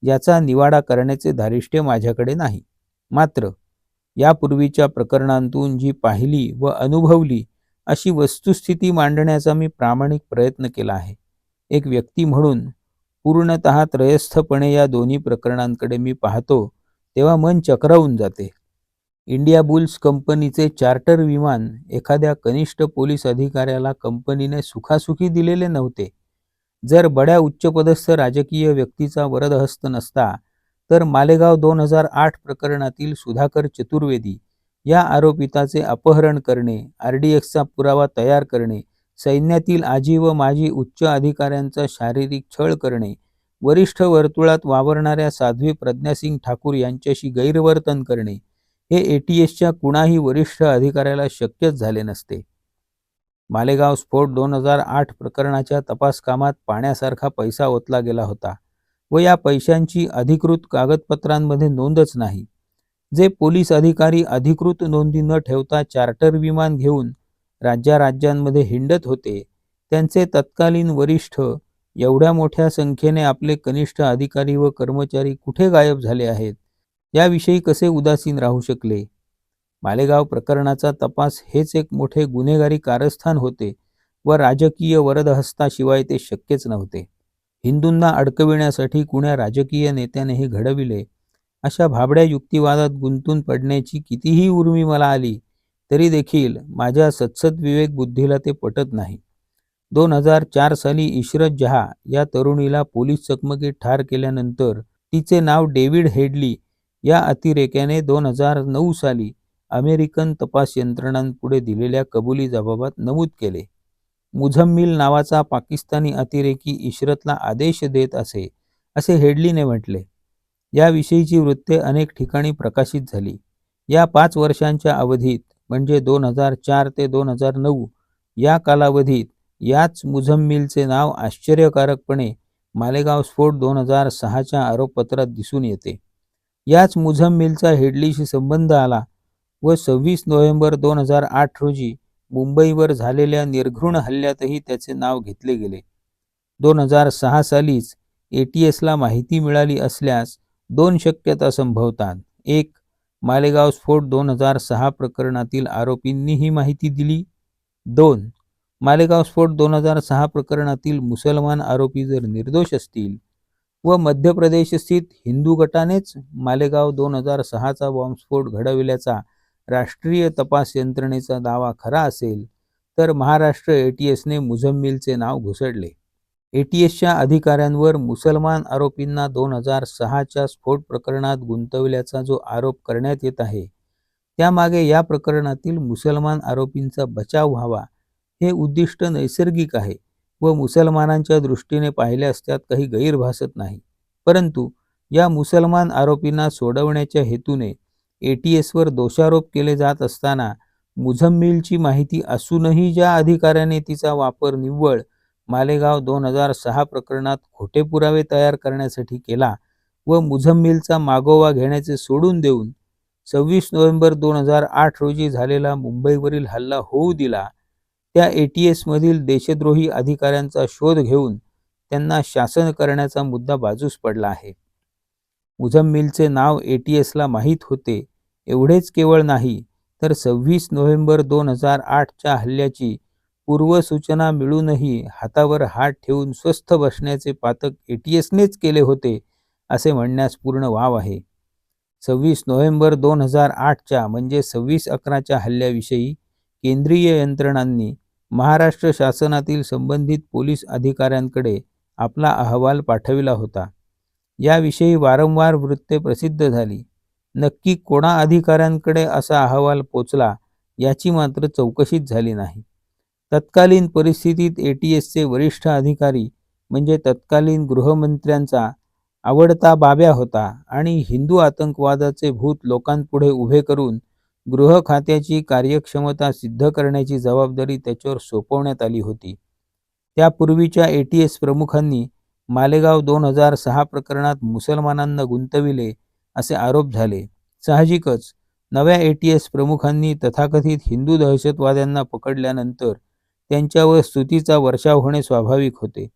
याचा निवाडा करण्याचे धारिष्ट्य माझ्याकडे नाही. मात्र यापूर्वीच्या प्रकरणांतून जी पाहिली व अनुभवली अशी वस्तुस्थिती मांडण्याचा मी प्रामाणिक प्रयत्न केला आहे. एक व्यक्ती म्हणून पूर्णतः त्रयस्थपणे या दोन्ही प्रकरणांकडे मी पाहतो तेव्हा मन चक्रावून जाते. इंडिया बुल्स कंपनीचे चार्टर विमान एखाद्या कनिष्ठ पोलीस अधिकाऱ्याला कंपनीने सुखासुखी दिलेले नव्हते. जर बड्या उच्चपदस्थ राजकीय व्यक्तीचा वरदहस्त नसता तर मालेगाव 2008 प्रकरणातील सुधाकर चतुर्वेदी या आरोपिताचे अपहरण करणे, RDXचा पुरावा तयार करणे, सैन्यातील आजी व माजी उच्च अधिकाऱ्यांचा शारीरिक छळ करणे, वरिष्ठ वर्तुळात वावरणाऱ्या साध्वी प्रज्ञासिंग ठाकूर यांच्याशी गैरवर्तन करणे हे ATSच्या कुणाही वरिष्ठ अधिकाऱ्याला शक्यच झाले नसते. मालेगाव स्फोट 2008 प्रकरणाच्या तपास कामात पाण्यासारखा पैसा ओतला गेला होता व या पैशांची अधिकृत कागदपत्रांमध्ये नोंदच नाही. जे पोलीस अधिकारी अधिकृत नोंदी न ठेवता चार्टर विमान घेऊन राज्यांमध्ये हिंडत होते त्यांचे तत्कालीन वरिष्ठ एवढ्या मोठ्या संख्येने आपले कनिष्ठ अधिकारी व कर्मचारी कुठे गायब झाले आहेत याविषयी कसे उदासीन राहू शकले. मालेगाव प्रकरणाचा तपास हेच एक मोठे गुन्हेगारी कारस्थान होते व राजकीय वरदहस्ताशिवाय ते शक्यच नव्हते. हिंदूंना अडकविण्यासाठी कुण्या राजकीय नेत्याने हे घडविले अशा भाबड्या युक्तिवादात गुंतून पडण्याची कितीही उर्मी मला आली तरी देखील माझ्या सत्सद विवेक बुद्धीला ते पटत नाही. 2004 साली इशरत जहा या तरुणीला पोलीस चकमकीत ठार केल्यानंतर तिचे नाव डेव्हिड हेडली या अतिरेक्याने 2009 साली अमेरिकन तपास यंत्रणांपुढे दिलेल्या कबुली जबाबात नमूद केले. मुझम्मिल नावाचा पाकिस्तानी अतिरेकी इशरतला आदेश देत असे हेडलीने म्हटले. याविषयीची वृत्ते अनेक ठिकाणी प्रकाशित झाली. या 5 वर्षांच्या अवधीत म्हणजे 2004 ते 2009 या कालावधीत याच मुझम्मिलचे नाव आश्चर्यकारकपणे मालेगाव स्फोट 2006च्या आरोपपत्रात दिसून येते. याच मुझम्मिलचा हेडलीशी संबंध आला व 26 नोव्हेंबर 2008 रोजी मुंबईवर झालेल्या निर्घृण हल्ल्यातही त्याचे नाव घेतले गेले. 2006 सालीच ATSला माहिती मिळाली असल्यास 2 शक्यता संभवतात. 1. मालेगाव स्फोट 2006 प्रकरणातील आरोपींनी ही माहिती दिली. 2. मालेगाव स्फोट 2006 प्रकरणातील मुसलमान आरोपी जर निर्दोष असतील व मध्य प्रदेश स्थित हिंदू गटानेच मालेगाव 2006चा बॉम्बस्फोट घडविल्याचा राष्ट्रीय तपास यंत्रणेचा दावा खरा असेल तर महाराष्ट्र ATSने मुझम्मिलचे नाव घुसडले. ATSच्या अधिकाऱ्यांवर मुसलमान आरोपींना 2006च्या स्फोट प्रकरणात गुंतवल्याचा जो आरोप करण्यात येत आहे त्यामागे या प्रकरणातील मुसलमान आरोपींचा बचाव व्हावा हे उद्दिष्ट नैसर्गिक आहे व मुसलमानांच्या दृष्टीने पाहिल्यास त्यात काही गैर भासत नाही. परंतु या मुसलमान आरोपींना सोडवण्याच्या हेतूने ATSवर दोषारोप केले जात असताना मुझम्मिलची माहिती असूनही ज्या अधिकाऱ्याने तिचा वापर निव्वळ मालेगाव 2006 प्रकरणात खोटे पुरावे तयार करण्यासाठी केला व मुझम्मिलचा मागोवा घेण्याचे सोडून देऊन 26 नोव्हेंबर 2008 रोजी झालेला मुंबईवरील हल्ला होऊ दिला, त्या ATSमधील देशद्रोही अधिकाऱ्यांचा शोध घेऊन त्यांना शासन करण्याचा मुद्दा बाजूस पडला आहे. मुझम्मिलचे नाव ATSला माहीत होते एवढेच केवळ नाही, तर 26 नोव्हेंबर 2008च्या हल्ल्याची पूर्वसूचना मिळूनही हातावर हात ठेवून स्वस्थ बसण्याचे पातक ATSनेच केले होते, असे म्हणण्यास पूर्ण वाव आहे. 26 नोव्हेंबर 2008च्या म्हणजे 26/11च्या हल्ल्याविषयी केंद्रीय यंत्रणांनी महाराष्ट्र शासनातील संबंधित पोलीस अधिकाऱ्यांकडे आपला अहवाल पाठविला होता. याविषयी वारंवार वृत्ते प्रसिद्ध झाली. नक्की कोणा अधिकाऱ्यांकडे असा अहवाल पोचला याची मात्र चौकशीच झाली नाही. तत्कालीन परिस्थितीत ATSचे वरिष्ठ अधिकारी म्हणजे तत्कालीन गृहमंत्र्यांचा आवडता बाब्या होता आणि हिंदू आतंकवादाचे भूत लोकांपुढे उभे करून गृह खात्याची कार्यक्षमता सिद्ध करण्याची जबाबदारी त्याच्यावर सोपवण्यात आली होती. त्यापूर्वीच्या ATS प्रमुखांनी मालेगाव 2006 प्रकरणात मुसलमानांना गुंतविले असे आरोप झाले. साहजिकच नव्या ATS प्रमुखांनी तथाकथित हिंदू दहशतवाद्यांना पकडल्यानंतर त्यांच्यावर स्तुतीचा वर्षाव होणे स्वाभाविक होते.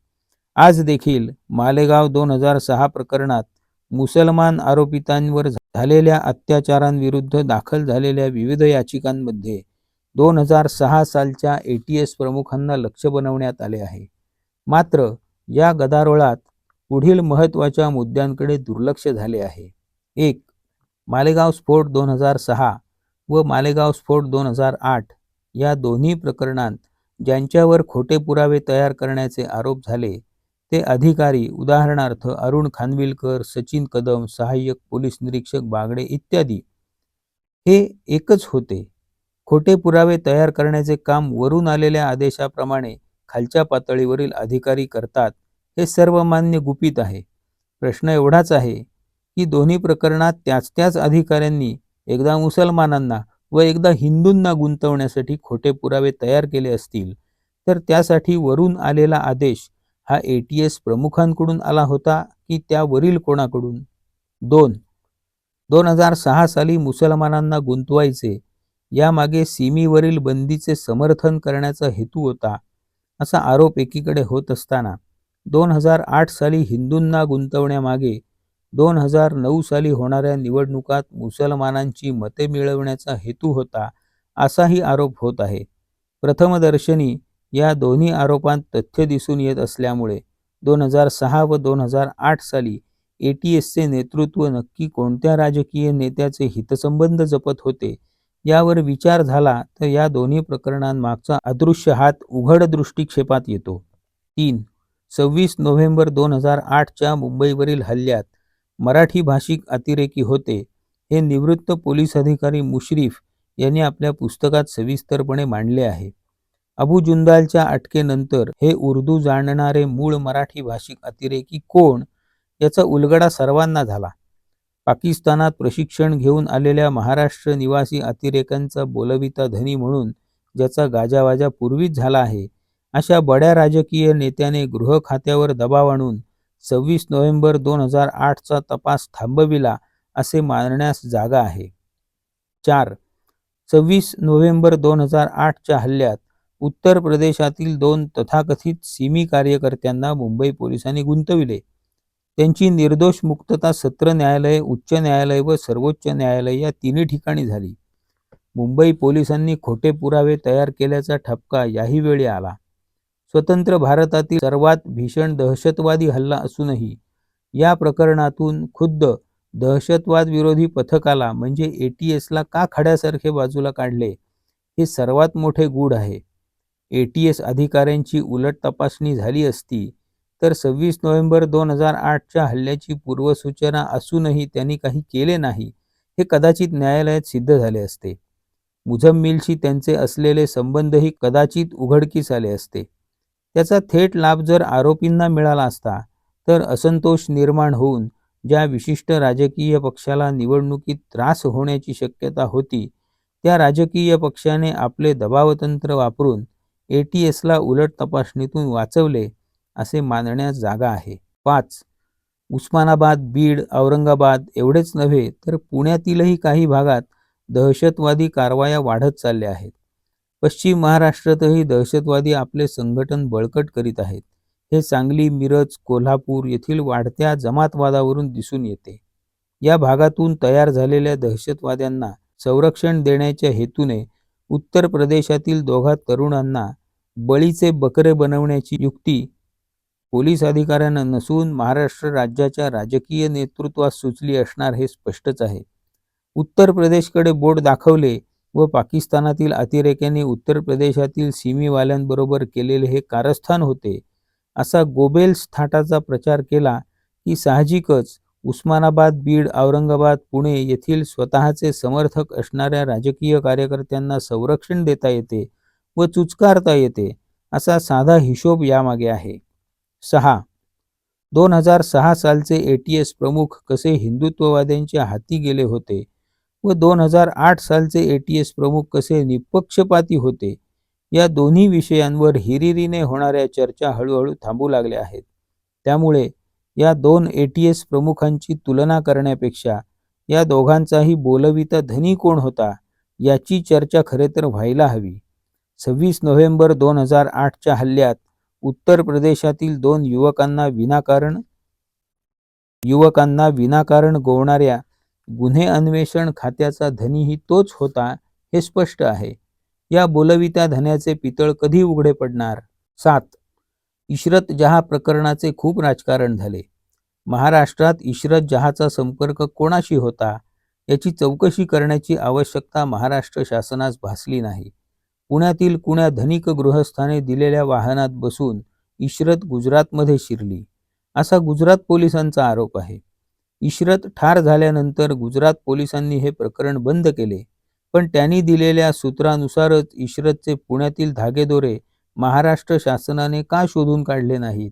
आज देखील मालेगाव 2006 प्रकरणात मुसलमान आरोपितांवर झालेल्या अत्याचारांविरुद्ध दाखल झालेल्या विविध याचिकांमध्ये 2006 सालच्या ATS प्रमुखांना लक्ष्य बनवण्यात आले आहे. मात्र या गदारोळात पुढील महत्त्वाच्या मुद्द्यांकडे दुर्लक्ष झाले आहे. 1. मालेगाव स्फोट 2006 व मालेगाव स्फोट 2008 या दोन्ही प्रकरणात ज्यांच्यावर खोटे पुरावे तयार करण्याचे आरोप झाले ते अधिकारी उदाहरणार्थ अरुण खानविलकर, सचिन कदम, सहाय्यक पोलीस निरीक्षक बागडे इत्यादी हे एकच होते. खोटे पुरावे तयार करण्याचे काम वरून आलेल्या आदेशाप्रमाणे खालच्या पातळीवरील अधिकारी करतात हे सर्वमान्य गुपित आहे. प्रश्न एवढाच आहे की दोन्ही प्रकरणात त्याच अधिकाऱ्यांनी एकदा मुसलमानांना व एकदा हिंदूंना गुंतवण्यासाठी खोटे पुरावे तयार केले असतील तर त्यासाठी वरून आलेला आदेश हा ATS प्रमुखांकडून आला होता की त्यावरील कोणाकडून? 2. 2006 साली मुसलमानांना गुंतवायचे यामागे सीमेवरील बंदीचे समर्थन करण्याचा हेतू होता असा आरोप एकीकडे होत असताना 2008 साली हिंदूंना गुंतवण्यामागे 2009 साली होणाऱ्या निवडणुकात मुसलमानांची मते मिळवण्याचा हेतू होता असाही आरोप होत आहे. प्रथमदर्शनी या दोन्ही आरोपांत तथ्य दिसून येत असल्यामुळे 2006 व 2008 साली ATSचे नेतृत्व नक्की कोणत्या राजकीय नेत्याचे हितसंबंध जपत होते यावर विचार झाला तर या दोन्ही प्रकरणांमागचा अदृश्य हात उघड दृष्टिक्षेपात येतो. 3. 26 नोव्हेंबर 2008च्या मुंबईवरील हल्ल्यात मराठी भाषिक अतिरेकी होते हे निवृत्त पोलीस अधिकारी मुश्रीफ यांनी आपल्या पुस्तकात सविस्तरपणे मांडले आहे. अबू जुंदालच्या अटकेनंतर हे उर्दू जाणणारे मूळ मराठी भाषिक अतिरेकी कोण याचा उलगडा सर्वांना झाला. पाकिस्तानात प्रशिक्षण घेऊन आलेल्या महाराष्ट्र निवासी अतिरेक्यांचा बोलविता धनी म्हणून ज्याचा गाजावाजा पूर्वीच झाला आहे अशा बड्या राजकीय नेत्याने गृह खात्यावर दबाव आणून 26 नोव्हेंबर 2008चा तपास थांबविला असे मानण्यास जागा आहे. 4. 26 नोव्हेंबर 2008च्या हल्ल्यात उत्तर प्रदेशातील 2 तथाकथित सिमी कार्यकर्त्यांना मुंबई पोलिसांनी गुंतविले. त्यांची निर्दोष मुक्तता सत्र न्यायालय, उच्च न्यायालय व सर्वोच्च न्यायालय या तिन्ही ठिकाणी झाली. मुंबई पोलिसांनी खोटे पुरावे तयार केल्याचा ठपका याही वेळी आला. स्वतंत्र भारतातील सर्वात भीषण दहशतवादी हल्ला असूनही या प्रकरणातून खुद्द दहशतवाद विरोधी पथकाला म्हणजे ATSला का खड्यासारखे बाजूला काढले हे सर्वात मोठे गूढ आहे. ATS अधिकाऱ्यांची उलट तपासणी झाली असती तर 26 नोव्हेंबर 2008च्या हल्ल्याची पूर्वसूचना असूनही त्यांनी काही केले नाही हे कदाचित न्यायालयात सिद्ध झाले असते. मुझम्मिलशी त्यांचे असलेले संबंधही कदाचित उघडकीस आले असते. त्याचा थेट लाभ जर आरोपींना मिळाला असता तर असंतोष निर्माण होऊन ज्या विशिष्ट राजकीय पक्षाला निवडणुकीत त्रास होण्याची शक्यता होती त्या राजकीय पक्षाने आपले दबावतंत्र वापरून ATSला उलट तपासणीतून वाचवले असे मानण्यास जागा आहे. 5. उस्मानाबाद, बीड, औरंगाबाद एवढेच नव्हे तर पुण्यातीलही काही भागात दहशतवादी कारवाया वाढत चालल्या आहेत. पश्चिम महाराष्ट्रातही दहशतवादी आपले संघटन बळकट करीत आहेत. हे सांगली, मिरज, कोल्हापूर येथील वाढत्या जमातवादावरून दिसून येते. या भागातून तयार झालेल्या दहशतवाद्यांना संरक्षण देण्याच्या हेतूने उत्तर प्रदेशातील दोघा तरुणांना बळीचे बकरे बनवण्याची युक्ती पोलीस अधिकाऱ्यांना नसून महाराष्ट्र राज्याच्या राजकीय नेतृत्वास सुचली असणार हे स्पष्टच आहे. उत्तर प्रदेशकडे बोट दाखवले व पाकिस्तानातील अतिरेक्यांनी उत्तर प्रदेशातील सीमेवाल्यांबरोबर केलेले हे कारस्थान होते, असा गोबेल्स थाटाचा प्रचार केला की साहजिकच उस्मानाबाद, बीड, औरंगाबाद, पुणे येथील स्वतःचे समर्थक असणाऱ्या राजकीय कार्यकर्त्यांना संरक्षण देता येते व चुचकारता येते, असा साधा हिशोब यामागे आहे. 6. 2006 सालचे ATS प्रमुख कसे हिंदुत्ववाद्यांच्या हाती गेले होते व 2008 सालचे ATS प्रमुख कसे निपक्षपाती होते, या दोन्ही विषयांवर हिरिरीने होणाऱ्या चर्चा हळूहळू थांबू लागल्या आहेत. त्यामुळे या दोन ATS प्रमुखांची तुलना करण्यापेक्षा या दोघांचाही बोलविता धनी कोण होता याची चर्चा खरे तर व्हायला हवी. 26 नोव्हेंबर 2008च्या हल्ल्यात उत्तर प्रदेशातील दोन युवकांना विनाकारण गोवणाऱ्या गुन्हे अन्वेषण खात्याचा धनीही तोच होता हे स्पष्ट आहे. या बोलवित्या धन्याचे पितळ कधी उघडे पडणार? 7. इशरत जहा प्रकरणाचे खूप राजकारण झाले. महाराष्ट्रात इशरत जहाचा संपर्क कोणाशी होता याची चौकशी करण्याची आवश्यकता महाराष्ट्र शासनास भासली नाही. पुण्यातील कुण्या धनिक गृहस्थाने दिलेल्या वाहनात बसून इशरत गुजरातमध्ये शिरली, असा गुजरात पोलिसांचा आरोप आहे. इशरत ठार झाल्यानंतर गुजरात पोलिसांनी हे प्रकरण बंद केले, पण त्यांनी दिलेल्या सूत्रानुसारच इशरतचे पुण्यातील धागेदोरे महाराष्ट्र शासनाने का शोधून काढले नाहीत?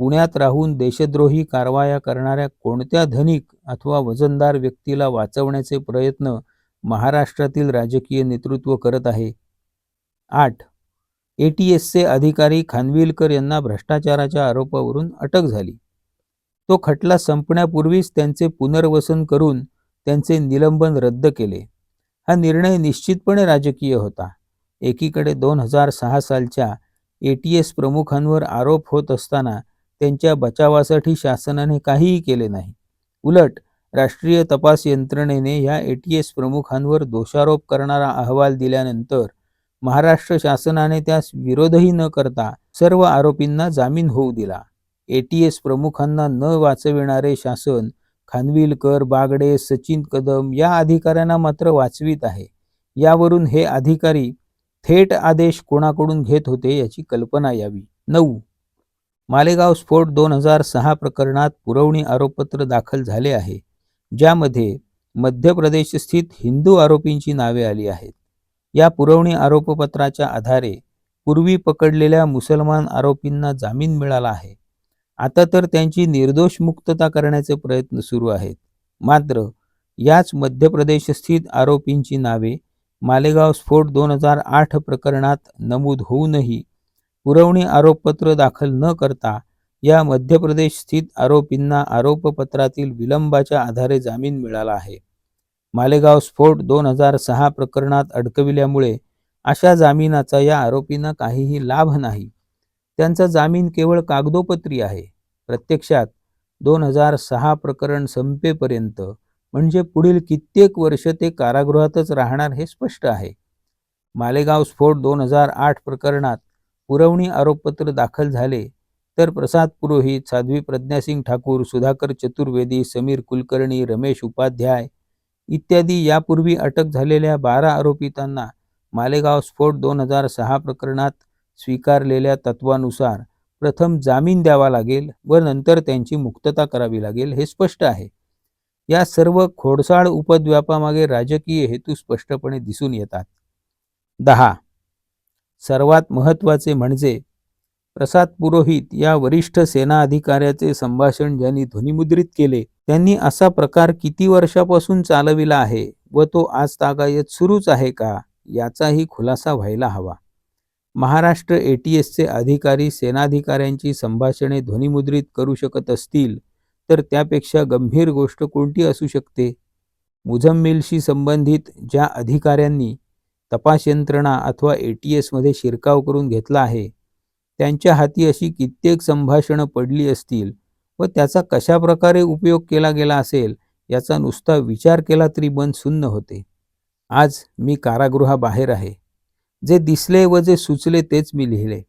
पुण्यात राहून देशद्रोही कारवाया करणाऱ्या कोणत्या धनिक अथवा वजनदार व्यक्तीला वाचवण्याचे प्रयत्न महाराष्ट्रातील राजकीय नेतृत्व करत आहे? 8. ATSचे अधिकारी खानविलकर यांना भ्रष्टाचाराच्या आरोपावरून अटक झाली. तो खटला संपण्यापूर्वीच त्यांचे पुनर्वसन करून त्यांचे निलंबन रद्द केले. हा निर्णय निश्चितपणे राजकीय होता. एकीकडे 2006 सालच्या ATS प्रमुखांवर आरोप होत असताना त्यांच्या बचावासाठी शासनाने काहीही केले नाही. उलट राष्ट्रीय तपास यंत्रणेने या ATS प्रमुखांवर दोषारोप करणारा अहवाल दिल्यानंतर महाराष्ट्र शासनाने त्यास विरोधही न करता सर्व आरोपींना जामीन होऊ दिला. ATS प्रमुखांना न वाचविणारे शासन खानविलकर, बागडे, सचिन कदम या अधिकाऱ्यांना मात्र वाचवीत आहे. यावरून हे अधिकारी थेट आदेश कोणाकडून घेत होते याची कल्पना यावी. 9. मालेगाव स्फोट 2006 प्रकरणात पुरवणी आरोपपत्र दाखल झाले आहे, ज्यामध्ये मध्य प्रदेश स्थित हिंदू आरोपींची नावे आली आहेत. या पुरवणी आरोपपत्राच्या आधारे पूर्वी पकडलेल्या मुसलमान आरोपींना जामीन मिळाला आहे. आता तर त्यांची निर्दोष मुक्तता करण्याचे प्रयत्न सुरू आहेत. मात्र याच मध्य प्रदेश स्थित आरोपींची नावे मालेगाव स्फोट 2008 प्रकरणात नमूद होऊनही पुरवणी आरोपपत्र दाखल न करता या मध्य प्रदेश स्थित आरोपींना आरोपपत्रातील विलंबाच्या आधारे जामीन मिळाला आहे. मालेगाव स्फोट 2006 प्रकरणात अडकविल्यामुळे अशा जामिनाचा या आरोपींना काहीही लाभ नाही. त्यांचा जामीन केवळ कागदोपत्री आहे. प्रत्यक्षात 2006 प्रकरण संपेपर्यंत म्हणजे पुढील कित्येक वर्ष ते कारागृहातच राहणार हे स्पष्ट आहे. मालेगाव स्फोट 2008 प्रकरणात पुरवणी आरोपपत्र दाखल झाले तर प्रसाद पुरोहित, साध्वी प्रज्ञासिंग ठाकूर, सुधाकर चतुर्वेदी, समीर कुलकर्णी, रमेश उपाध्याय इत्यादी यापूर्वी अटक झालेल्या 12 आरोपितांना मालेगाव स्फोट 2006 प्रकरणात स्वीकारलेल्या तत्वानुसार प्रथम जामीन द्यावा लागेल व नंतर त्यांची मुक्तता करावी लागेल हे स्पष्ट आहे. या सर्व खोडसाळ उपद्व्यापामागे राजकीय हेतू स्पष्टपणे दिसून येतात. 10. सर्वात महत्त्वाचे म्हणजे प्रसाद पुरोहित या वरिष्ठ सेना अधिकाऱ्याचे संभाषण ज्यांनी ध्वनिमुद्रित केले त्यांनी असा प्रकार किती वर्षापासून चालविला आहे व तो आज तागायत सुरूच आहे का याचाही खुलासा व्हायला हवा. महाराष्ट्र ATSचे अधिकारी सेनाधिकाऱ्यांची संभाषणे ध्वनिमुद्रित करू शकत असतील तर त्यापेक्षा गंभीर गोष्ट कोणती असू शकते? मुझम्मिलशी संबंधित ज्या अधिकाऱ्यांनी तपास यंत्रणा अथवा ATSमध्ये शिरकाव करून घेतला आहे, त्यांच्या हाती अशी कित्येक संभाषणं पडली असतील व त्याचा कशाप्रकारे उपयोग केला गेला असेल याचा नुसता विचार केला तरी मन सुन्न होते. आज मी कारागृहाबाहेर आहे. जे दिसले व जे सुचले तेच मी लिहिले.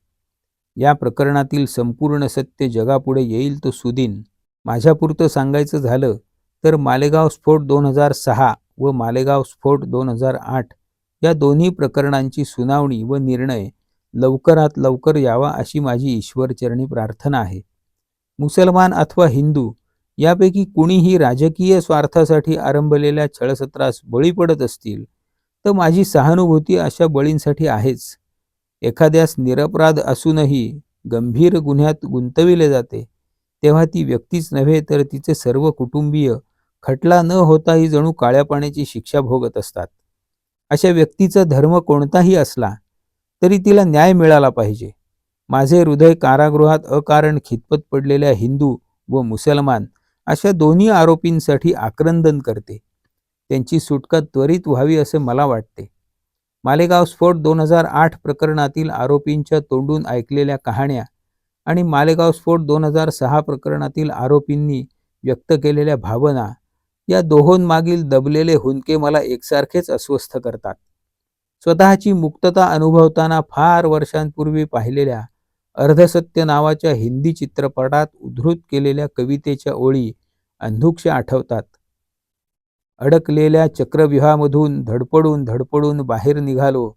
या प्रकरणातील संपूर्ण सत्य जगापुढे येईल तो सुदीन. माझ्यापुरतं सांगायचं झालं तर मालेगाव स्फोट 2006 व मालेगाव स्फोट 2008 या दोन्ही प्रकरणांची सुनावणी व निर्णय लवकरात लवकर यावा अशी माझी ईश्वरचरणी प्रार्थना आहे. मुसलमान अथवा हिंदू यापैकी कुणीही राजकीय स्वार्थासाठी आरंभलेल्या छळसत्रास बळी पडत असतील तर माझी सहानुभूती अशा बळींसाठी आहेच. एखाद्यास निरपराध असूनही गंभीर गुन्ह्यात गुंतविले जाते तेव्हा ती व्यक्तीच नव्हे तर तिचे सर्व कुटुंबीय खटला न होताही जणू काळ्या पाण्याची शिक्षा भोगत असतात. अशा व्यक्तीचा धर्म कोणताही असला तरी तिला न्याय मिळाला पाहिजे. माझे हृदय कारागृहात अकारण खितपत पडलेल्या हिंदू व मुसलमान अशा दोन्ही आरोपींसाठी आक्रंदन करते. त्यांची सुटका त्वरित व्हावी असे मला वाटते. मालेगाव स्फोट 2008 प्रकरणातील आरोपींच्या तोंडून ऐकलेल्या कहाण्या आणि मालेगाव स्फोट 2006 प्रकरणातील आरोपींनी व्यक्त केलेल्या भावना या दोहोंमागील दबलेले हुंदके मला एकसारखेच अस्वस्थ करतात. स्वतःची मुक्तता अनुभवताना फार वर्षांपूर्वी पाहिलेल्या अर्धसत्य नावाच्या हिंदी चित्रपटात उद्धृत केलेल्या कवितेच्या ओळी अंधुकशा आठवतात. अडकलेल्या चक्रव्यूहामधून धडपडून धडपडून बाहेर निघालो.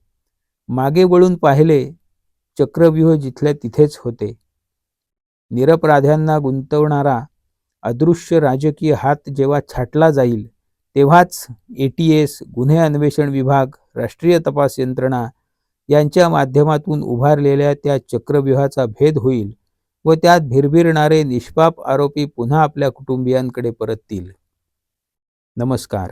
मागे वळून पाहिले, चक्रव्यूह जिथल्या तिथेच होते. निरपराध्यांना गुंतवणारा अदृश्य राजकीय हात जेव्हा छाटला जाईल तेव्हाच ATS, गुन्हे अन्वेषण विभाग, राष्ट्रीय तपास यंत्रणा यांच्या माध्यमातून उभारलेल्या त्या चक्रव्यूहाचा भेद होईल व त्यात भिरभिरणारे निष्पाप आरोपी पुन्हा आपल्या कुटुंबियांकडे परततील. नमस्कार.